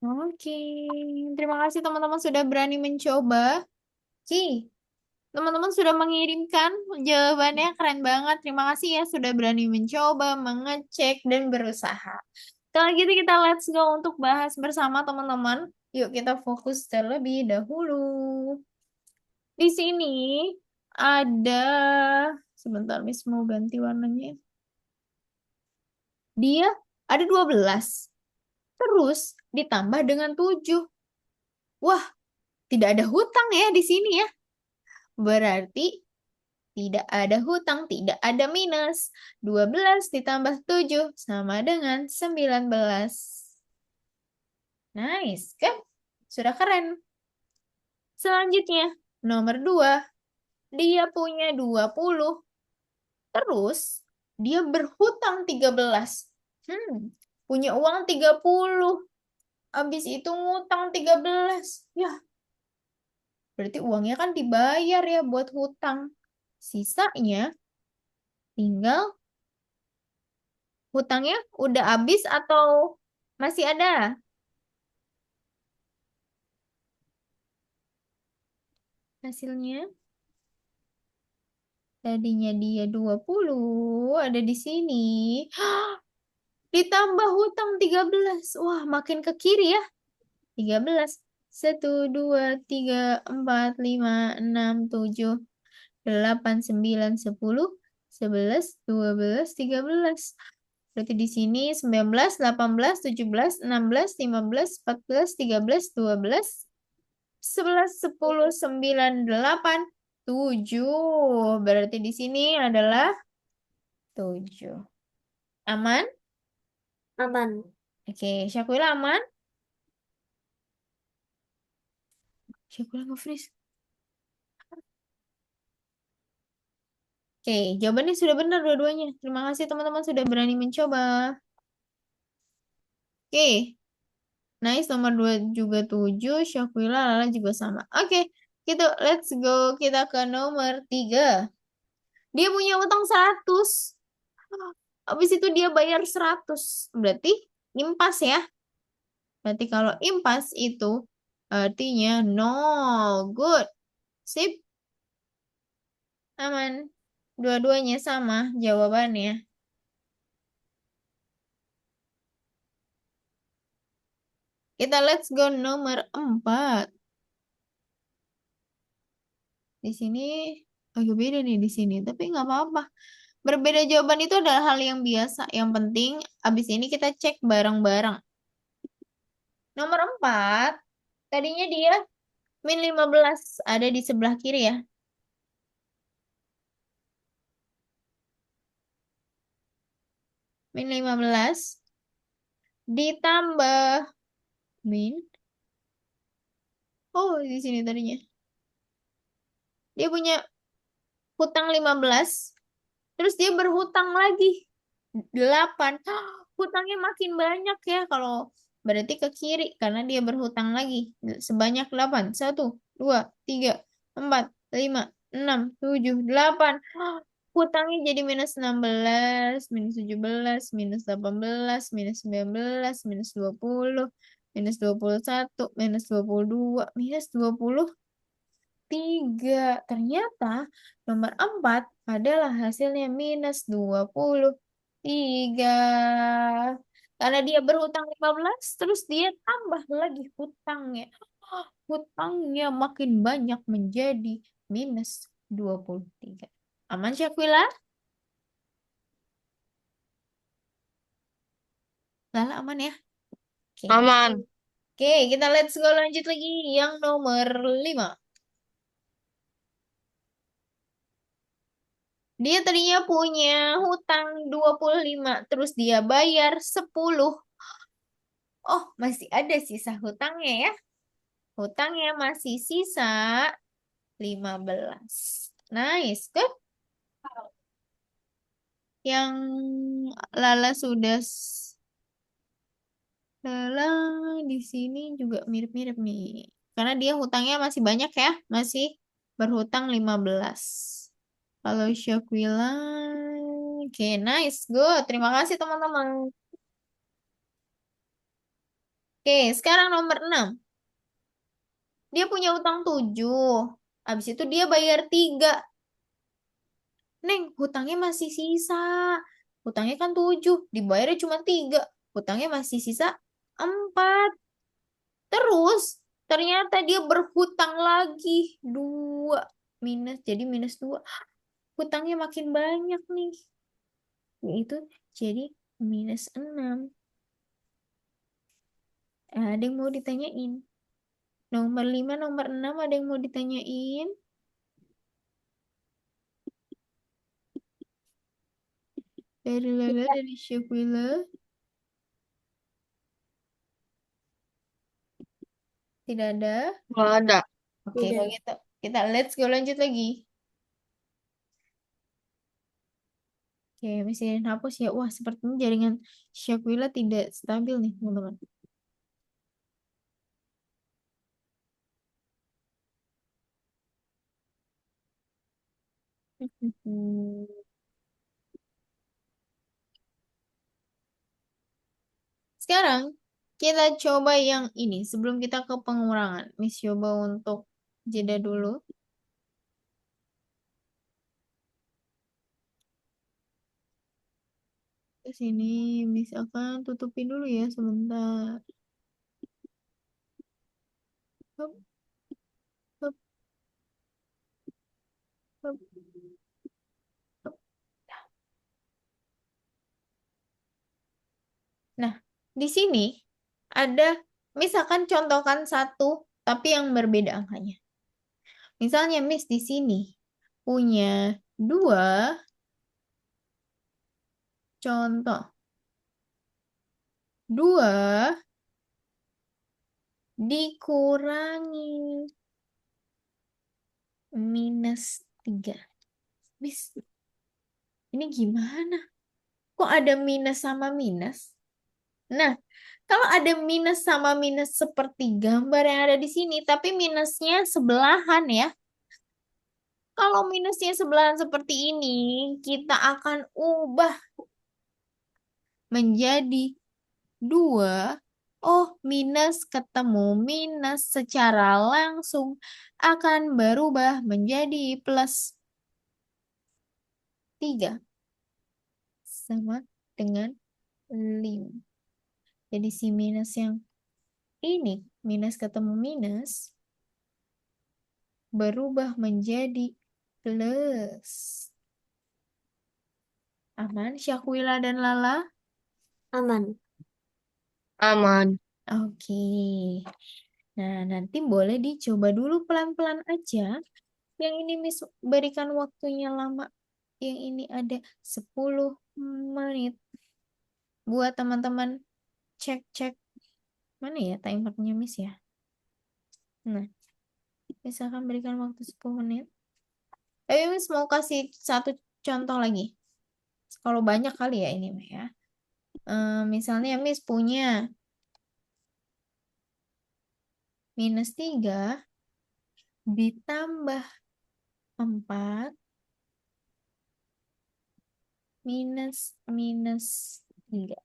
Speaker 2: Oke, terima kasih teman-teman sudah berani mencoba. Oke, teman-teman sudah mengirimkan jawabannya keren banget. Terima kasih ya sudah berani mencoba, mengecek, dan berusaha. Kalau gitu kita let's go untuk bahas bersama teman-teman. Yuk kita fokus terlebih dahulu. Di sini ada, sebentar Miss mau ganti warnanya. Dia ada 12. Terus ditambah dengan 7. Wah, tidak ada hutang ya di sini ya. Berarti tidak ada hutang, tidak ada minus. 12 ditambah 7 sama dengan 19. Nice, kan? Sudah keren. Selanjutnya, nomor 2. Dia punya 20. Terus, dia berhutang 13. Punya uang 30. Habis itu ngutang 13. Ya, berarti uangnya kan dibayar ya buat hutang. Sisanya tinggal hutangnya udah habis atau masih ada? Hasilnya tadinya dia 20 ada di sini. Ditambah hutang 13. Wah, makin ke kiri ya. 13. 1, 2, 3, 4, 5, 6, 7, 8, 9, 10, 11, 12, 13. Berarti di sini 19, 18, 17, 16, 15, 14, 13, 12, 11, 10, 9, 8, 7. Berarti di sini adalah 7. Aman?
Speaker 1: Aman.
Speaker 2: Oke, Syakula aman? Syakula nge-freeze. Oke, jawabannya sudah benar dua-duanya. Terima kasih teman-teman sudah berani mencoba. Oke, nice. Nomor 2 juga 7. Syakila Lala juga sama. Oke, gitu. Let's go. Kita ke nomor 3. Dia punya utang 100. Habis itu dia bayar 100. Berarti impas ya. Berarti kalau impas itu artinya nol. Good. Sip. Aman. Dua-duanya sama jawabannya. Kita let's go nomor 4. Di sini agak beda nih di sini. Tapi nggak apa-apa. Berbeda jawaban itu adalah hal yang biasa. Yang penting abis ini kita cek bareng-bareng. Nomor 4. Tadinya dia min 15 ada di sebelah kiri ya. min 15 ditambah min. Oh, di sini tadinya. Dia punya hutang 15, terus dia berhutang lagi 8. Hutangnya makin banyak ya kalau berarti ke kiri karena dia berhutang lagi sebanyak 8. 1, 2, 3, 4, 5, 6, 7, 8. Hutangnya jadi minus 16, minus 17, minus 18, minus 19, minus 20, minus 21, minus 22, minus 23. Ternyata nomor 4 adalah hasilnya minus 23. Karena dia berhutang 15, terus dia tambah lagi hutangnya. Hutangnya makin banyak menjadi minus 23. Aman, Syakila? Lala aman ya? Oke.
Speaker 3: Aman.
Speaker 2: Oke, kita let's go lanjut lagi yang nomor 5. Dia tadinya punya hutang 25, terus dia bayar 10. Oh, masih ada sisa hutangnya ya. Hutangnya masih sisa 15. Nice, good. Yang Lala sudah Lala di sini juga mirip-mirip nih. Karena dia hutangnya masih banyak ya, masih berhutang 15. Kalau Syakila, oke, nice, good. Terima kasih teman-teman. Oke, sekarang nomor 6. Dia punya utang 7. Habis itu dia bayar 3. Neng, hutangnya masih sisa. Hutangnya kan 7. Dibayarnya cuma 3. Hutangnya masih sisa 4. Terus, ternyata dia berhutang lagi 2. Minus, jadi minus 2. Hutangnya makin banyak nih. Yaitu jadi minus 6. Ada yang mau ditanyain? Nomor 5, nomor 6 ada yang mau ditanyain? Dari Lala, dari Syakila. Tidak ada.
Speaker 3: Nggak ada.
Speaker 2: Oke, kalau gitu kita let's go lanjut lagi. Oke, mesin hapus ya. Wah, sepertinya jaringan Syakila tidak stabil nih, teman-teman. Sekarang kita coba yang ini. Sebelum kita ke pengurangan, Miss coba untuk jeda dulu. Ke sini, misalkan tutupin dulu ya sebentar. Hup, hup, hup, hup. Nah, di sini ada misalkan contohkan satu tapi yang berbeda angkanya. Misalnya Miss di sini punya 2 contoh. 2 dikurangi minus 3. Miss, ini gimana? Kok ada minus sama minus? Nah, kalau ada minus sama minus seperti gambar yang ada di sini, tapi minusnya sebelahan ya. Kalau minusnya sebelahan seperti ini, kita akan ubah menjadi 2. Oh, minus ketemu minus secara langsung akan berubah menjadi plus 3 sama dengan 5. Jadi si minus yang ini, minus ketemu minus, berubah menjadi plus. Aman, Syakwila dan Lala?
Speaker 1: Aman.
Speaker 3: Aman.
Speaker 2: Oke. Nah, nanti boleh dicoba dulu pelan-pelan aja. Yang ini Miss berikan waktunya lama. Yang ini ada 10 menit. Buat teman-teman cek-cek mana ya timernya Miss ya. Nah, misalkan berikan waktu 10 menit. Tapi Miss mau kasih satu contoh lagi. Kalau banyak kali ya ini Mah ya. Misalnya Miss punya -3 ditambah 4 minus minus 3.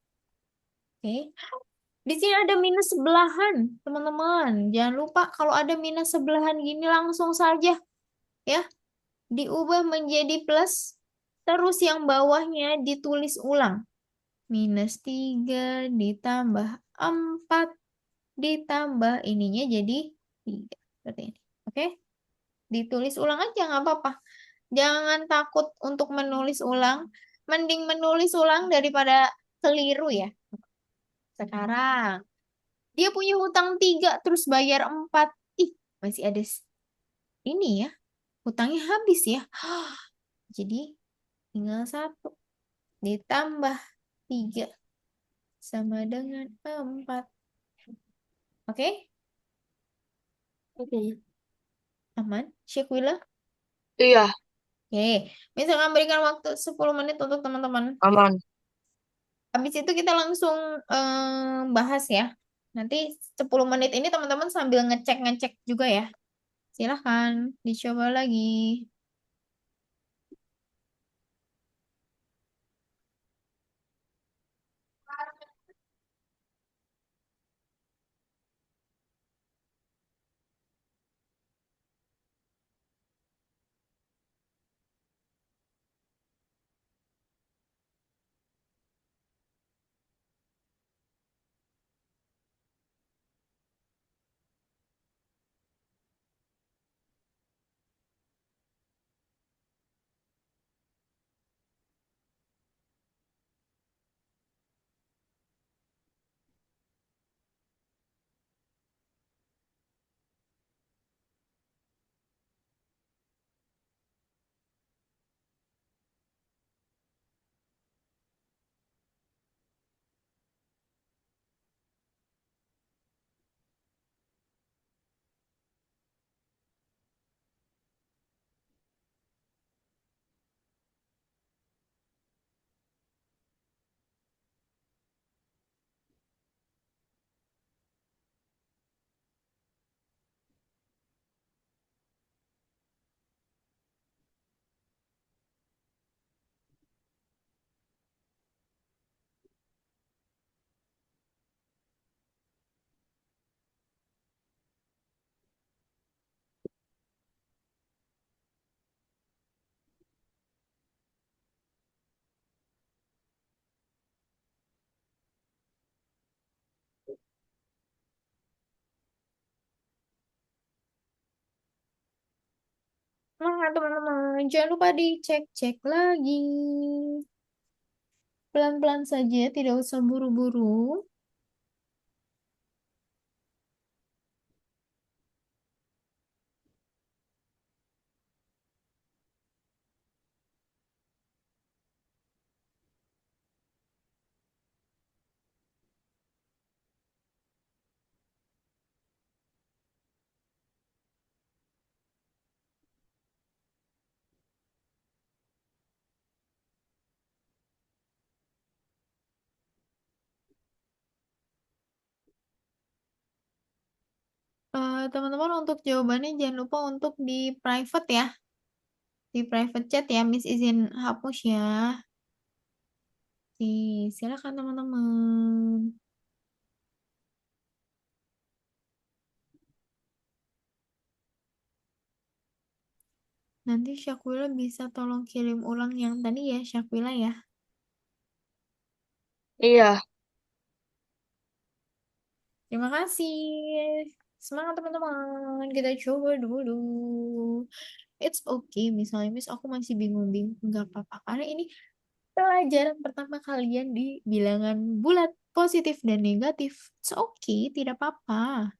Speaker 2: Oke. Di sini ada minus sebelahan, teman-teman. Jangan lupa kalau ada minus sebelahan gini langsung saja ya diubah menjadi plus. Terus yang bawahnya ditulis ulang. -3 ditambah 4 ditambah ininya jadi 3. Seperti ini. Oke? Ditulis ulang aja nggak apa-apa. Jangan takut untuk menulis ulang. Mending menulis ulang daripada keliru ya. Sekarang, dia punya hutang 3 terus bayar 4. Ih, masih ada ini ya. Hutangnya habis ya. Jadi, tinggal 1 ditambah 3 sama dengan 4. Oke?
Speaker 1: Oke.
Speaker 2: Aman? Syekwilah?
Speaker 3: Iya,
Speaker 2: Oke. Misalkan berikan waktu 10 menit untuk teman-teman.
Speaker 3: aman.
Speaker 2: Habis itu kita langsung bahas ya. Nanti 10 menit ini teman-teman sambil ngecek-ngecek juga ya. Silahkan dicoba lagi. Nah, teman-teman, jangan lupa dicek-cek lagi. Pelan-pelan saja, tidak usah buru-buru. Teman-teman, untuk jawabannya jangan lupa untuk di private ya. Di private chat ya, Miss izin hapus ya. Silakan teman-teman. Nanti Syakila bisa tolong kirim ulang yang tadi ya, Syakila ya.
Speaker 3: Iya,
Speaker 2: Terima kasih. Semangat teman-teman. Kita coba dulu. It's okay. Misalnya, Miss, aku masih bingung-bingung. Nggak apa-apa. Karena ini pelajaran pertama kalian di bilangan bulat, positif dan negatif. It's okay. Tidak apa-apa.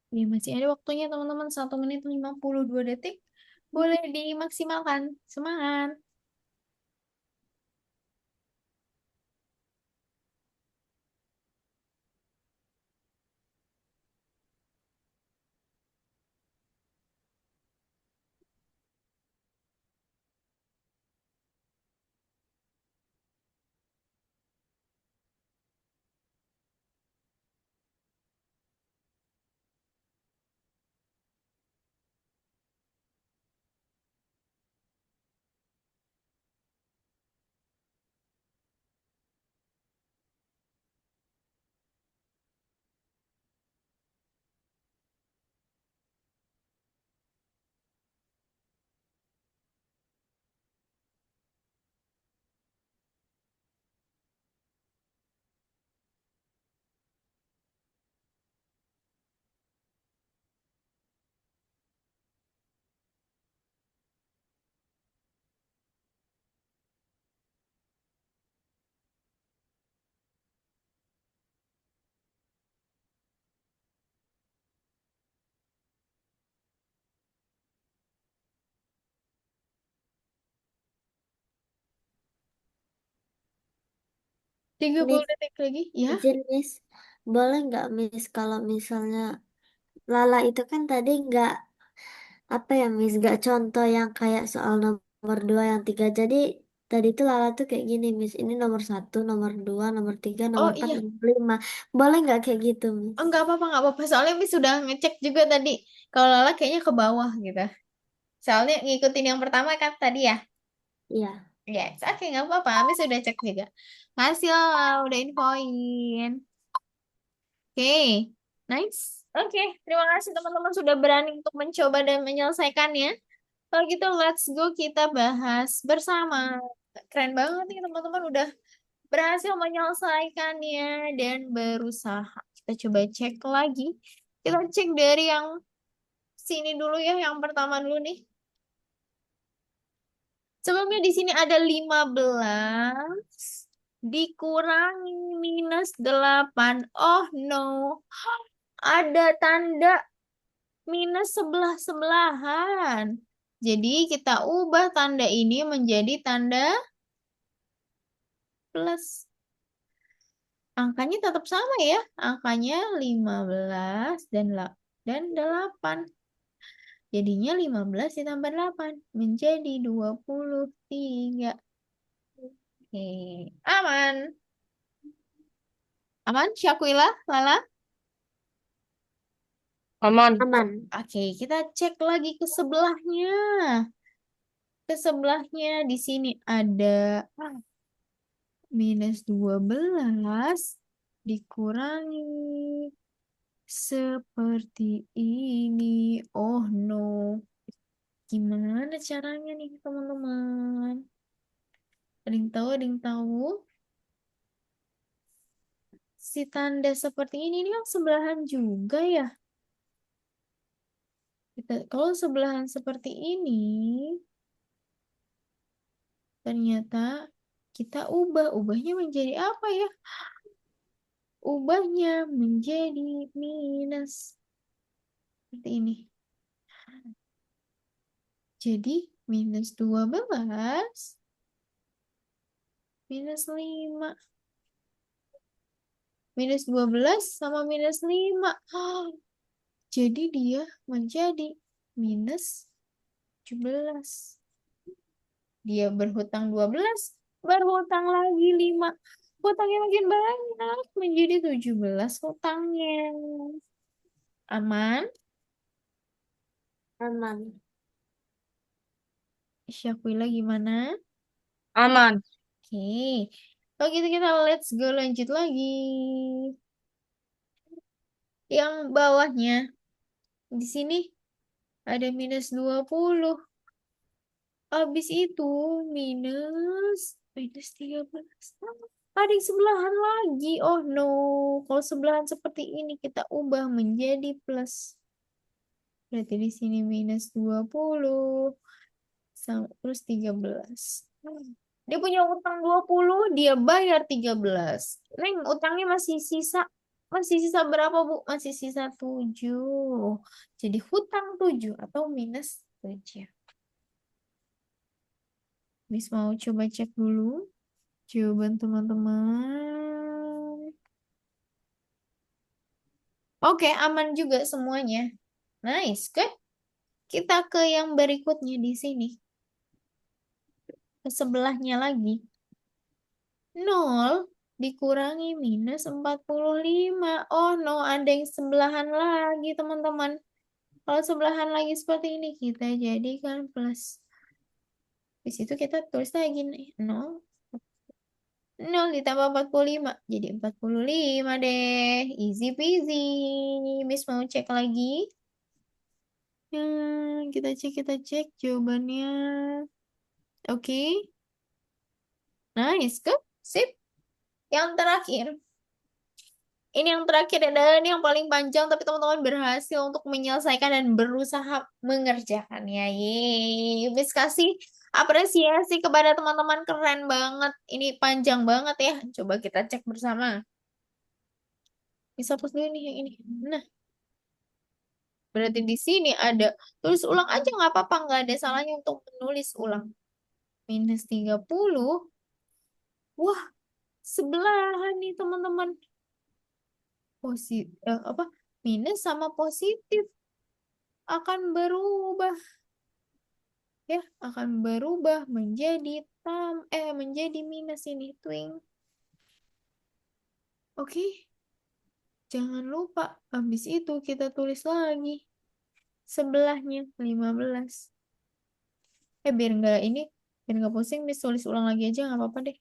Speaker 2: Ini masih ada waktunya teman-teman, 1 menit 52 detik. Boleh dimaksimalkan. Semangat. 30
Speaker 1: Miss,
Speaker 2: detik lagi. Ya.
Speaker 1: izin Miss, boleh nggak Miss kalau misalnya Lala itu kan tadi nggak apa ya Miss, nggak contoh yang kayak soal nomor 2 yang 3. Jadi tadi tuh Lala tuh kayak gini Miss, ini nomor 1, nomor 2, nomor 3, nomor
Speaker 2: Oh
Speaker 1: 4,
Speaker 2: iya.
Speaker 1: nomor 5. Boleh nggak kayak gitu Miss?
Speaker 2: Enggak apa-apa, enggak apa-apa. Soalnya Miss sudah ngecek juga tadi. Kalau Lala kayaknya ke bawah gitu. Soalnya ngikutin yang pertama kan tadi ya.
Speaker 1: Iya.
Speaker 2: Yes, oke, nggak apa-apa. Miss sudah cek juga. Makasih Lala, udah infoin. Oke, nice. Oke, terima kasih teman-teman sudah berani untuk mencoba dan menyelesaikannya. Kalau gitu, let's go kita bahas bersama. Keren banget nih teman-teman udah berhasil menyelesaikannya dan berusaha. Kita coba cek lagi. Kita cek dari yang sini dulu ya, yang pertama dulu nih. Sebelumnya di sini ada 15 dikurangi -8. Oh no, ada tanda minus sebelah-sebelahan. Jadi kita ubah tanda ini menjadi tanda plus. Angkanya tetap sama ya. Angkanya 15 dan 8. Jadinya 15 ditambah 8 menjadi 23. Oke, aman. Aman, Syakwila, Lala.
Speaker 3: Aman.
Speaker 1: Aman.
Speaker 2: Oke, kita cek lagi ke sebelahnya. Ke sebelahnya di sini ada -12 dikurangi seperti ini. Oh no. Gimana caranya nih teman-teman? Ada yang tahu? Ada yang tahu? Si tanda seperti ini yang sebelahan juga ya. Kalau sebelahan seperti ini, ternyata kita ubahnya menjadi apa ya? Ubahnya menjadi minus seperti ini. Jadi -12 -5. -12 sama -5. Jadi dia menjadi -17. Dia berhutang 12, berhutang lagi 5. Hutangnya makin banyak, menjadi 17 hutangnya. Aman?
Speaker 1: Aman.
Speaker 2: Syakwila gimana?
Speaker 3: Aman.
Speaker 2: Oke. Kalau gitu kita let's go lanjut lagi. Yang bawahnya, di sini ada -20. Habis itu minus -13. Ada yang sebelahan lagi. Oh no. Kalau sebelahan seperti ini kita ubah menjadi plus. Berarti di sini -20 sama terus 13. Dia punya utang 20, dia bayar 13. Neng, utangnya masih sisa Masih sisa berapa, Bu? Masih sisa 7. Jadi hutang 7 atau minus 7. Miss mau coba cek dulu jawaban teman-teman. Oke, aman juga semuanya. Nice, good. Kita ke yang berikutnya di sini. Ke sebelahnya lagi. 0 dikurangi minus 45. Oh no, ada yang sebelahan lagi, teman-teman. Kalau sebelahan lagi seperti ini, kita jadikan plus. Di situ kita tulis lagi nih, 0. 0 ditambah 45. Jadi 45 deh. Easy peasy. Miss mau cek lagi. Kita cek jawabannya. Oke. Nice, good. Sip. Yang terakhir. Ini yang terakhir dan yang paling panjang, tapi teman-teman berhasil untuk menyelesaikan dan berusaha mengerjakannya. Yeay, Miss kasih apresiasi kepada teman-teman, keren banget. Ini panjang banget ya. Coba kita cek bersama. Bisa hapus dulu nih yang ini. Nah, berarti di sini ada tulis ulang aja nggak apa-apa, nggak ada salahnya untuk menulis ulang. Minus 30. Wah, sebelahan nih teman-teman. Apa? Minus sama positif akan berubah, ya, akan berubah menjadi menjadi minus ini, twing. Oke, jangan lupa habis itu kita tulis lagi sebelahnya 15. Biar nggak pusing, Miss tulis ulang lagi aja nggak apa-apa deh.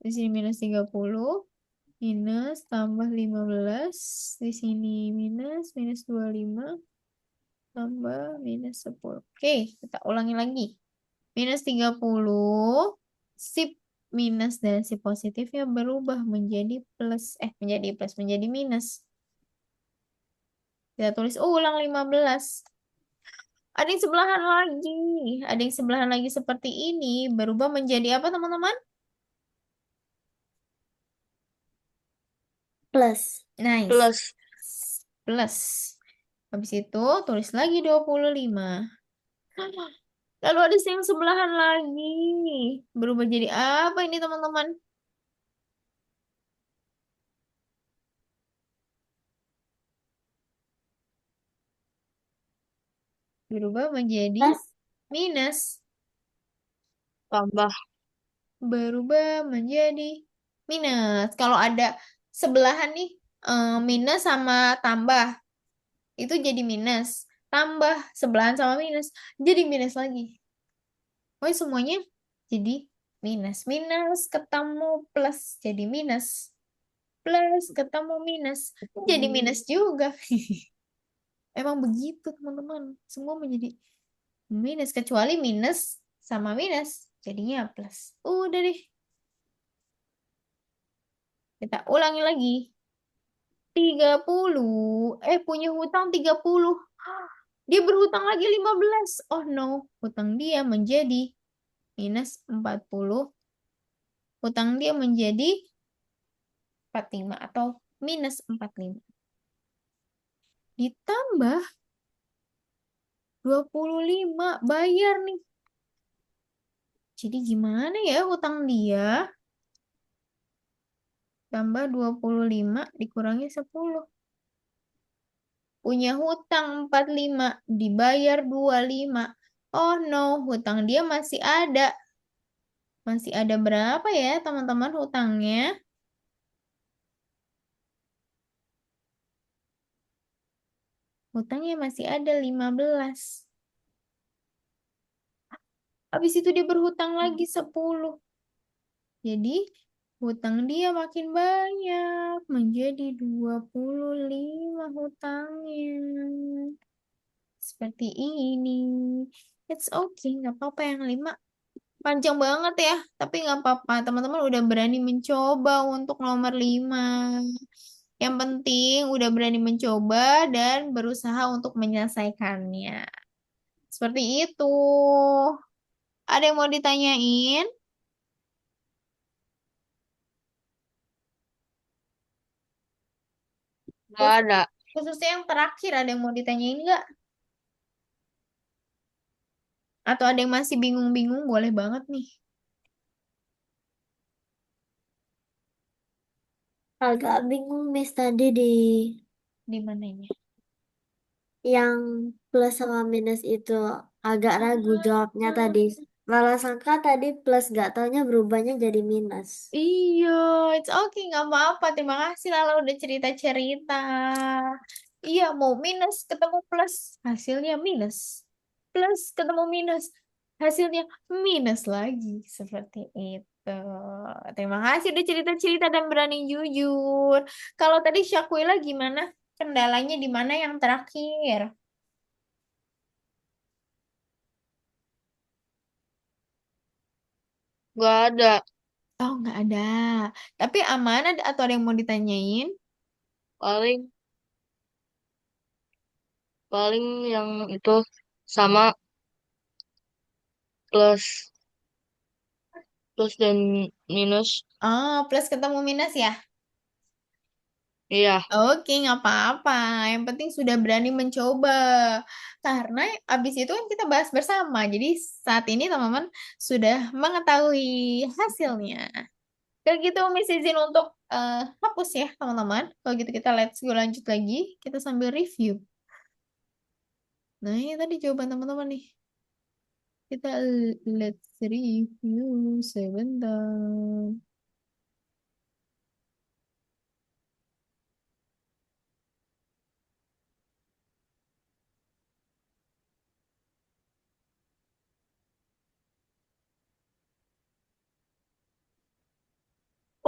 Speaker 2: Di sini minus 30, minus tambah 15, di sini minus minus 25 tambah minus 10. Oke, kita ulangi lagi. Minus 30, si minus dan si positifnya berubah menjadi minus. Kita tulis ulang 15. Ada yang sebelahan lagi. Ada yang sebelahan lagi seperti ini. Berubah menjadi apa, teman-teman?
Speaker 1: Plus.
Speaker 2: Nice.
Speaker 3: Plus.
Speaker 2: Plus. Habis itu tulis lagi 25. Lalu ada yang sebelahan lagi. Berubah jadi apa ini, teman-teman? Berubah menjadi
Speaker 1: Plus.
Speaker 2: minus.
Speaker 3: Tambah.
Speaker 2: Berubah menjadi minus. Kalau ada sebelahan nih, minus sama tambah, itu jadi minus. Tambah sebelahan sama minus, jadi minus lagi. Pokoknya semuanya jadi minus. Minus ketemu plus, jadi minus. Plus ketemu minus, jadi minus juga. Emang begitu, teman-teman. Semua menjadi minus, kecuali minus sama minus. Jadinya plus. Udah deh. Kita ulangi lagi. 30. Punya hutang 30. Dia berhutang lagi 15. Oh no, hutang dia menjadi minus 40. Hutang dia menjadi 45 atau minus 45. Ditambah 25, bayar nih. Jadi gimana ya hutang dia? Tambah 25 dikurangi 10. Punya hutang 45, dibayar 25. Oh no, hutang dia masih ada. Masih ada berapa ya, teman-teman, hutangnya? Hutangnya masih ada 15. Habis itu dia berhutang lagi 10. Jadi, hutang dia makin banyak. Menjadi 25 hutangnya. Seperti ini. It's okay, nggak apa-apa yang 5. Panjang banget ya, tapi nggak apa-apa. Teman-teman udah berani mencoba untuk nomor 5. Yang penting udah berani mencoba dan berusaha untuk menyelesaikannya. Seperti itu. Ada yang mau ditanyain?
Speaker 3: Gak ada.
Speaker 2: Khususnya yang terakhir, ada yang mau ditanyain nggak? Atau ada yang masih bingung-bingung, boleh banget nih.
Speaker 1: Agak bingung Miss tadi di
Speaker 2: Di mananya?
Speaker 1: yang plus sama minus itu agak ragu jawabnya tadi. Lala sangka tadi plus gak taunya berubahnya jadi minus.
Speaker 2: Iya, it's okay, nggak apa-apa. Terima kasih Lala udah cerita-cerita. Iya, mau minus ketemu plus, hasilnya minus. Plus ketemu minus, hasilnya minus lagi. Seperti itu. Terima kasih udah cerita-cerita dan berani jujur. Kalau tadi Syakwila gimana? Kendalanya di mana yang terakhir?
Speaker 3: Gak ada.
Speaker 2: Oh, nggak ada. Tapi aman ada atau ada yang mau ditanyain?
Speaker 3: Paling, paling yang itu sama plus, plus dan minus.
Speaker 2: Oh, plus ketemu minus ya?
Speaker 3: Iya,
Speaker 2: Oke, nggak apa-apa. Yang penting sudah berani mencoba. Karena abis itu kan kita bahas bersama. Jadi saat ini teman-teman sudah mengetahui hasilnya. Kalau gitu, Miss izin untuk hapus ya, teman-teman. Kalau gitu kita let's go lanjut lagi. Kita sambil review. Nah, ini tadi jawaban teman-teman nih. Kita let's review sebentar.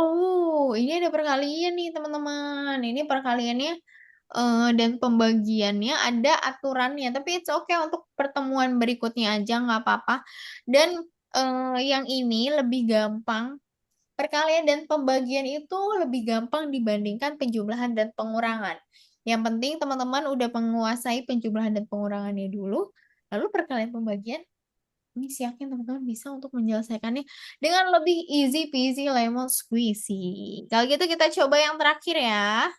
Speaker 2: Oh, ini ada perkalian nih teman-teman. Ini perkaliannya dan pembagiannya ada aturannya. Tapi it's okay untuk pertemuan berikutnya aja nggak apa-apa. Dan yang ini lebih gampang. Perkalian dan pembagian itu lebih gampang dibandingkan penjumlahan dan pengurangan. Yang penting teman-teman udah menguasai penjumlahan dan pengurangannya dulu. Lalu perkalian pembagian ini yakin teman-teman bisa untuk menyelesaikannya dengan lebih easy peasy lemon squeezy. Kalau gitu kita coba yang terakhir ya.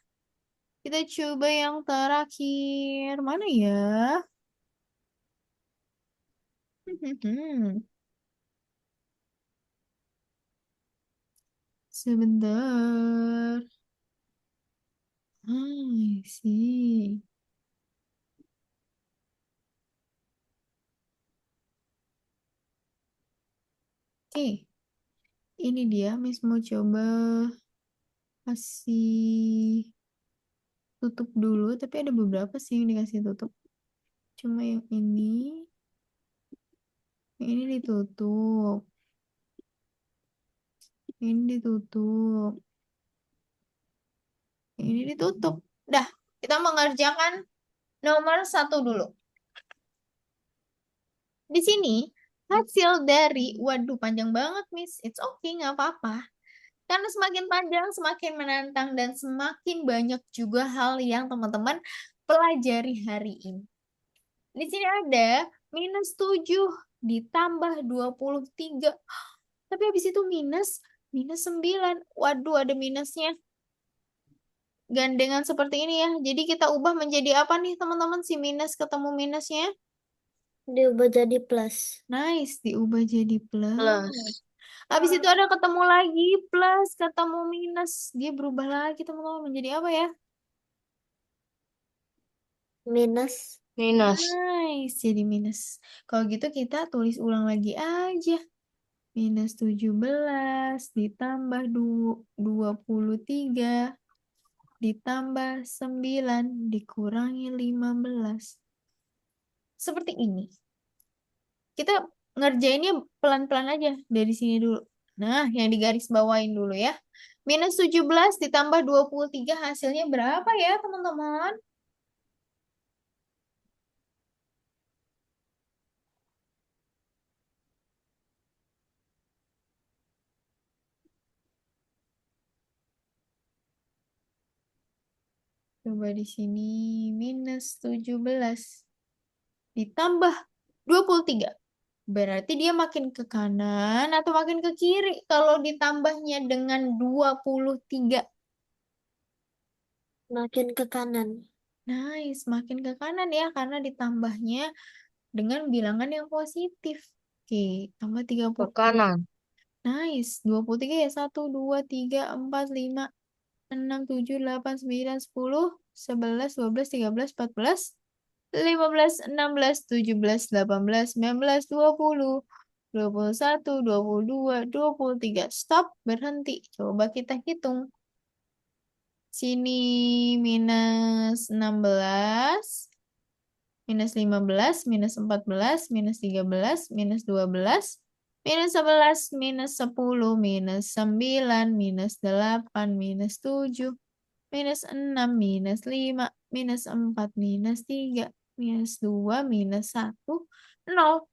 Speaker 2: Kita coba yang terakhir. Mana ya? Sebentar. Sih. Oke, ini dia. Miss mau coba kasih tutup dulu. Tapi ada beberapa sih yang dikasih tutup. Cuma yang ini ditutup. Ini ditutup. Ini ditutup. Dah, kita mengerjakan nomor satu dulu. Di sini, hasil dari, waduh panjang banget, Miss. It's okay, nggak apa-apa. Karena semakin panjang, semakin menantang, dan semakin banyak juga hal yang teman-teman pelajari hari ini. Di sini ada minus 7 ditambah 23. Tapi habis itu minus 9. Waduh, ada minusnya. Gandengan seperti ini ya. Jadi kita ubah menjadi apa nih teman-teman si minus ketemu minusnya?
Speaker 1: Diubah jadi plus.
Speaker 2: Nice, diubah jadi plus.
Speaker 3: plus.
Speaker 2: Habis itu ada ketemu lagi plus, ketemu minus. Dia berubah lagi teman-teman menjadi apa ya?
Speaker 1: Minus.
Speaker 3: Minus.
Speaker 2: Nice, jadi minus. Kalau gitu kita tulis ulang lagi aja. Minus 17 ditambah 23 ditambah 9 dikurangi 15. Seperti ini. Kita ngerjainnya pelan-pelan aja dari sini dulu. Nah, yang digaris bawain dulu ya. Minus 17 ditambah 23 hasilnya berapa ya, teman-teman? Coba di sini minus 17 ditambah 23. Berarti dia makin ke kanan atau makin ke kiri kalau ditambahnya dengan 23.
Speaker 1: Makin ke kanan.
Speaker 2: Nice, makin ke kanan ya karena ditambahnya dengan bilangan yang positif. Oke, tambah tiga
Speaker 3: Ke
Speaker 2: puluh
Speaker 3: kanan.
Speaker 2: Nice, 23 ya. 1, 2, 3, 4, 5, 6, 7, 8, 9, 10, 11, 12, 13, 14, 15, 16, 17, 18, 19, 20, 21, 22, 23. Stop, berhenti. Coba kita hitung. Sini minus 16, minus 15, minus 14, minus 13, minus 12, minus 11, minus 10, minus 9, minus 8, minus 7, minus 6, minus 5, minus 4, minus 3, minus 2, minus 1, 0,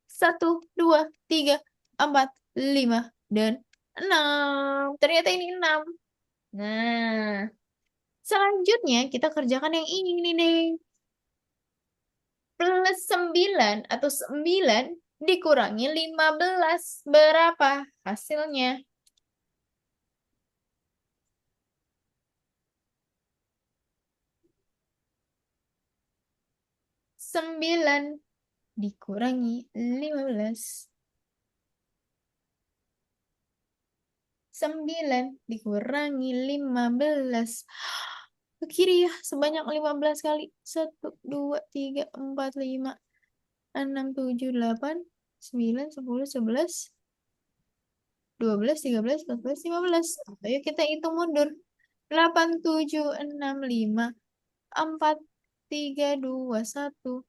Speaker 2: 1, 2, 3, 4, 5, dan 6. Ternyata ini 6. Nah, selanjutnya kita kerjakan yang ini nih. Plus 9 atau 9 dikurangi 15. Berapa hasilnya? 9 dikurangi 15. 9 dikurangi 15. Ke kiri ya, sebanyak 15 kali. 1, 2, 3, 4, 5, 6, 7, 8, 9, 10, 11, 12, 13, 14, 15. Ayo kita hitung mundur. 8, 7, 6, 5, 4, 3, 2, 1,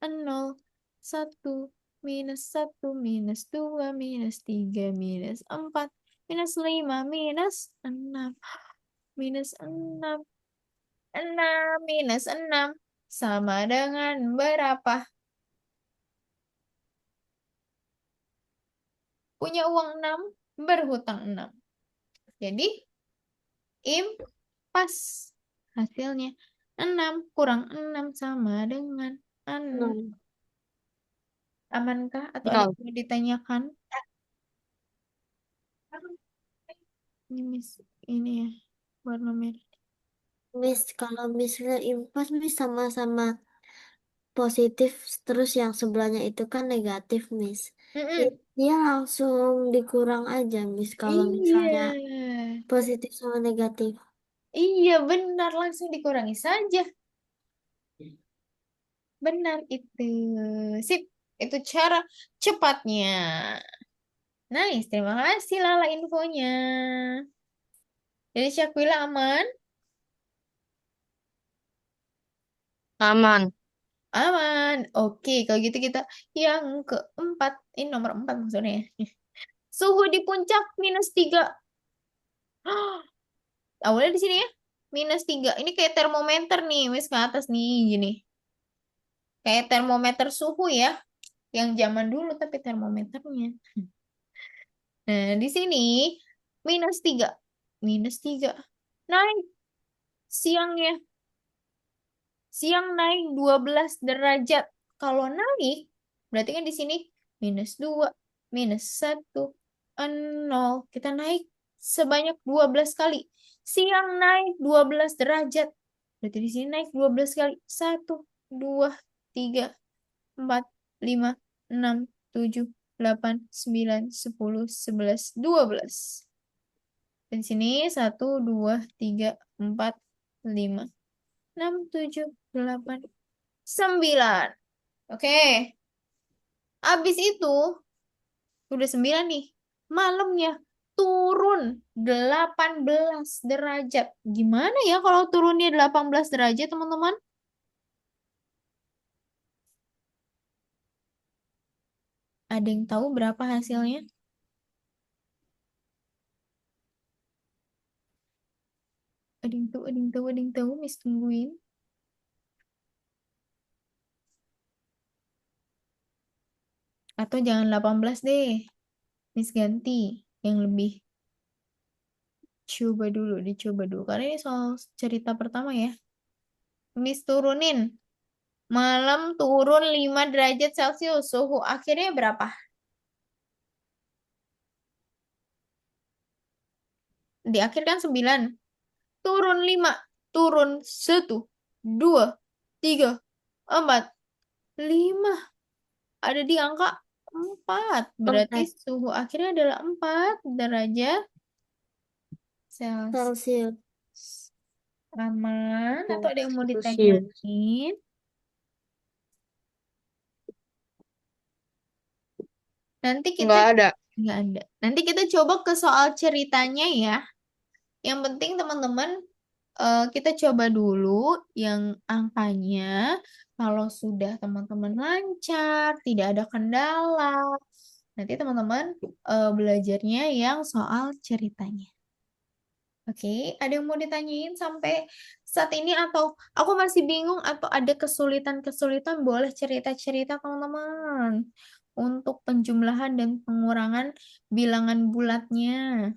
Speaker 2: 0, 1, minus 1, minus 2, minus 3, minus 4, minus 5, minus 6, minus 6, 6, minus 6, sama dengan berapa? Punya uang 6, berhutang 6. Jadi, impas hasilnya. 6 kurang 6 sama dengan 6.
Speaker 1: Nol.
Speaker 2: Amankah? Atau ada
Speaker 3: Nol.
Speaker 2: yang mau ditanyakan? Ini Miss, ini ya, warna merah.
Speaker 1: Miss, kalau misalnya impas, Miss sama-sama positif, terus yang sebelahnya itu kan negatif, Miss.
Speaker 2: Mm-mm.
Speaker 1: Dia langsung dikurang aja, Miss, kalau
Speaker 2: Iya,
Speaker 1: misalnya positif sama negatif.
Speaker 2: iya benar langsung dikurangi saja. Benar itu. Sip, itu cara cepatnya. Nice, terima kasih Lala infonya. Jadi Syakila aman?
Speaker 3: Aman.
Speaker 2: Aman. Oke, kalau gitu kita yang keempat. Ini nomor 4 maksudnya ya. Suhu di puncak -3. Awalnya di sini ya. -3. Ini kayak termometer nih, wis ke atas nih, gini. Kayak termometer suhu ya. Yang zaman dulu tapi termometernya. Nah, di sini -3. -3. Naik siangnya. Siang naik 12 derajat. Kalau naik, berarti kan di sini -2, -1, 0. Kita naik sebanyak 12 kali. Siang naik 12 derajat. Berarti di sini naik 12 kali. 1, 2, 3, 4, 5, 6, 7, 8, 9, 10, 11, 12. Dan di sini 1, 2, 3, 4, 5, 6, 7, 8, 9. Oke, habis itu udah 9 nih. Malamnya turun 18 derajat. Gimana ya kalau turunnya 18 derajat, teman-teman? Ada yang tahu berapa hasilnya? Ada yang tahu, ada yang tahu, ada yang tahu, Miss tungguin. Atau jangan 18 deh. Miss ganti yang lebih. Coba dulu, dicoba dulu. Karena ini soal cerita pertama ya. Miss turunin. Malam turun 5 derajat Celcius. Suhu akhirnya berapa? Di akhir kan 9. Turun 5. turun 1, 2, 3, 4, 5. Ada di angka 4. Berarti
Speaker 1: 4
Speaker 2: suhu akhirnya adalah 4 derajat Celcius.
Speaker 1: Celcius.
Speaker 2: Aman? Atau ada yang mau
Speaker 3: Celsius.
Speaker 2: ditanyain? Nanti kita
Speaker 3: Nggak ada.
Speaker 2: nggak ada. Nanti kita coba ke soal ceritanya ya. Yang penting teman-teman kita coba dulu yang angkanya. Kalau sudah teman-teman lancar, tidak ada kendala, nanti teman-teman belajarnya yang soal ceritanya. Oke, ada yang mau ditanyain sampai saat ini atau aku masih bingung atau ada kesulitan-kesulitan boleh cerita-cerita teman-teman untuk penjumlahan dan pengurangan bilangan bulatnya.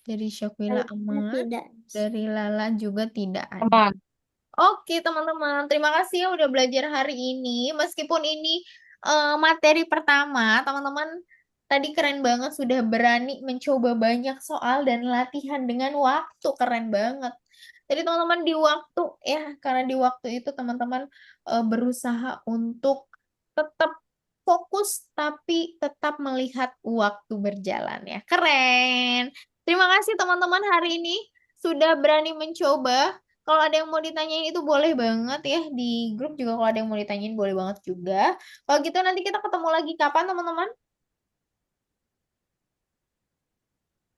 Speaker 2: Dari Syakila
Speaker 1: Harusnya
Speaker 2: aman,
Speaker 1: tidak.
Speaker 2: dari Lala juga tidak ada.
Speaker 3: Aman.
Speaker 2: Oke, teman-teman. Terima kasih ya udah belajar hari ini. Meskipun ini materi pertama, teman-teman tadi keren banget sudah berani mencoba banyak soal dan latihan dengan waktu keren banget. Jadi teman-teman di waktu ya, karena di waktu itu teman-teman berusaha untuk tetap fokus tapi tetap melihat waktu berjalan ya. Keren. Terima kasih teman-teman hari ini sudah berani mencoba. Kalau ada yang mau ditanyain itu boleh banget ya di grup juga kalau ada yang mau ditanyain boleh banget juga. Kalau gitu nanti kita ketemu lagi kapan teman-teman?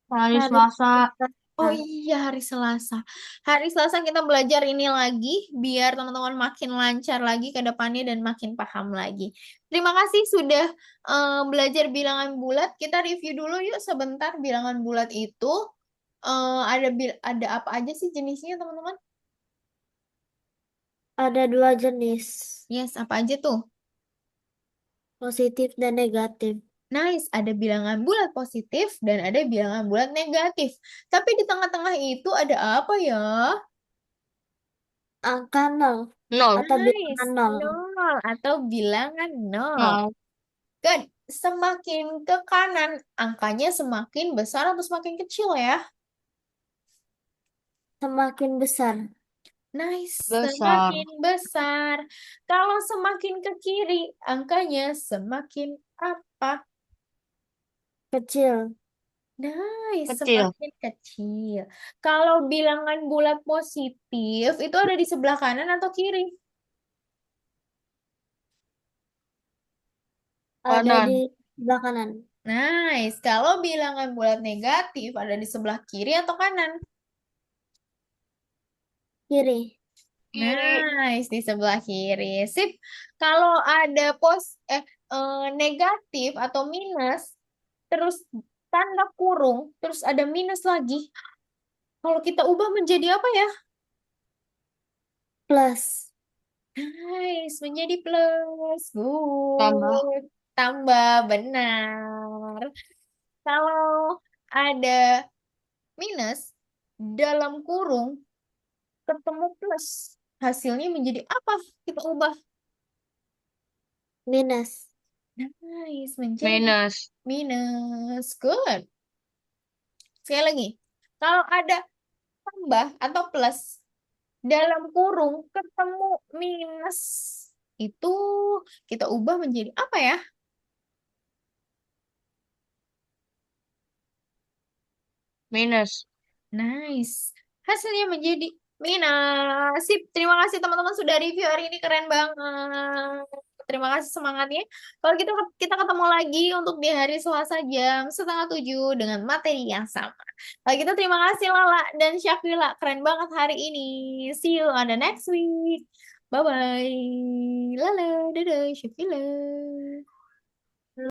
Speaker 3: Hari
Speaker 1: Hari
Speaker 3: Selasa.
Speaker 2: Oh
Speaker 1: Selasa.
Speaker 2: iya hari Selasa. Hari Selasa kita belajar ini lagi biar teman-teman makin lancar lagi ke depannya dan makin paham lagi. Terima kasih sudah belajar bilangan bulat. Kita review dulu yuk sebentar bilangan bulat itu ada apa aja sih jenisnya teman-teman?
Speaker 1: Ada 2 jenis,
Speaker 2: Yes, apa aja tuh?
Speaker 1: positif dan negatif.
Speaker 2: Nice, ada bilangan bulat positif dan ada bilangan bulat negatif. Tapi di tengah-tengah itu ada apa ya?
Speaker 1: Angka 0
Speaker 3: Nol.
Speaker 1: atau
Speaker 2: Nice,
Speaker 1: bilangan 0.
Speaker 2: nol atau bilangan nol.
Speaker 3: Nol.
Speaker 2: Kan semakin ke kanan, angkanya semakin besar atau semakin kecil ya?
Speaker 1: Semakin besar.
Speaker 2: Nice,
Speaker 3: Besar.
Speaker 2: semakin besar. Kalau semakin ke kiri, angkanya semakin apa?
Speaker 1: Kecil.
Speaker 2: Nice,
Speaker 3: Kecil.
Speaker 2: semakin kecil. Kalau bilangan bulat positif itu ada di sebelah kanan atau kiri?
Speaker 1: Ada di
Speaker 3: Kanan.
Speaker 1: sebelah kanan.
Speaker 2: Nice. Kalau bilangan bulat negatif ada di sebelah kiri atau kanan?
Speaker 1: Kiri.
Speaker 3: Kiri.
Speaker 2: Nice, di sebelah kiri. Sip. Kalau ada negatif atau minus, terus tanda kurung, terus ada minus lagi. Kalau kita ubah menjadi apa ya?
Speaker 1: Plus.
Speaker 2: Nice, menjadi plus.
Speaker 3: Tambah.
Speaker 2: Good. Tambah, benar. Kalau ada minus, dalam kurung, ketemu plus. Hasilnya menjadi apa? Kita ubah.
Speaker 1: Minus.
Speaker 2: Nice, menjadi
Speaker 3: Minus.
Speaker 2: minus. Good. Sekali lagi. Kalau ada tambah atau plus, dalam kurung, ketemu minus. Itu kita ubah menjadi apa ya?
Speaker 3: Minus.
Speaker 2: Nice. Hasilnya menjadi minus. Sip. Terima kasih teman-teman sudah review hari ini keren banget. Terima kasih semangatnya. Kalau gitu kita ketemu lagi untuk di hari Selasa jam 6:30 dengan materi yang sama. Kalau gitu terima kasih Lala dan Syakila. Keren banget hari ini. See you on the next week. Bye-bye. Lala, dadah, Syakila.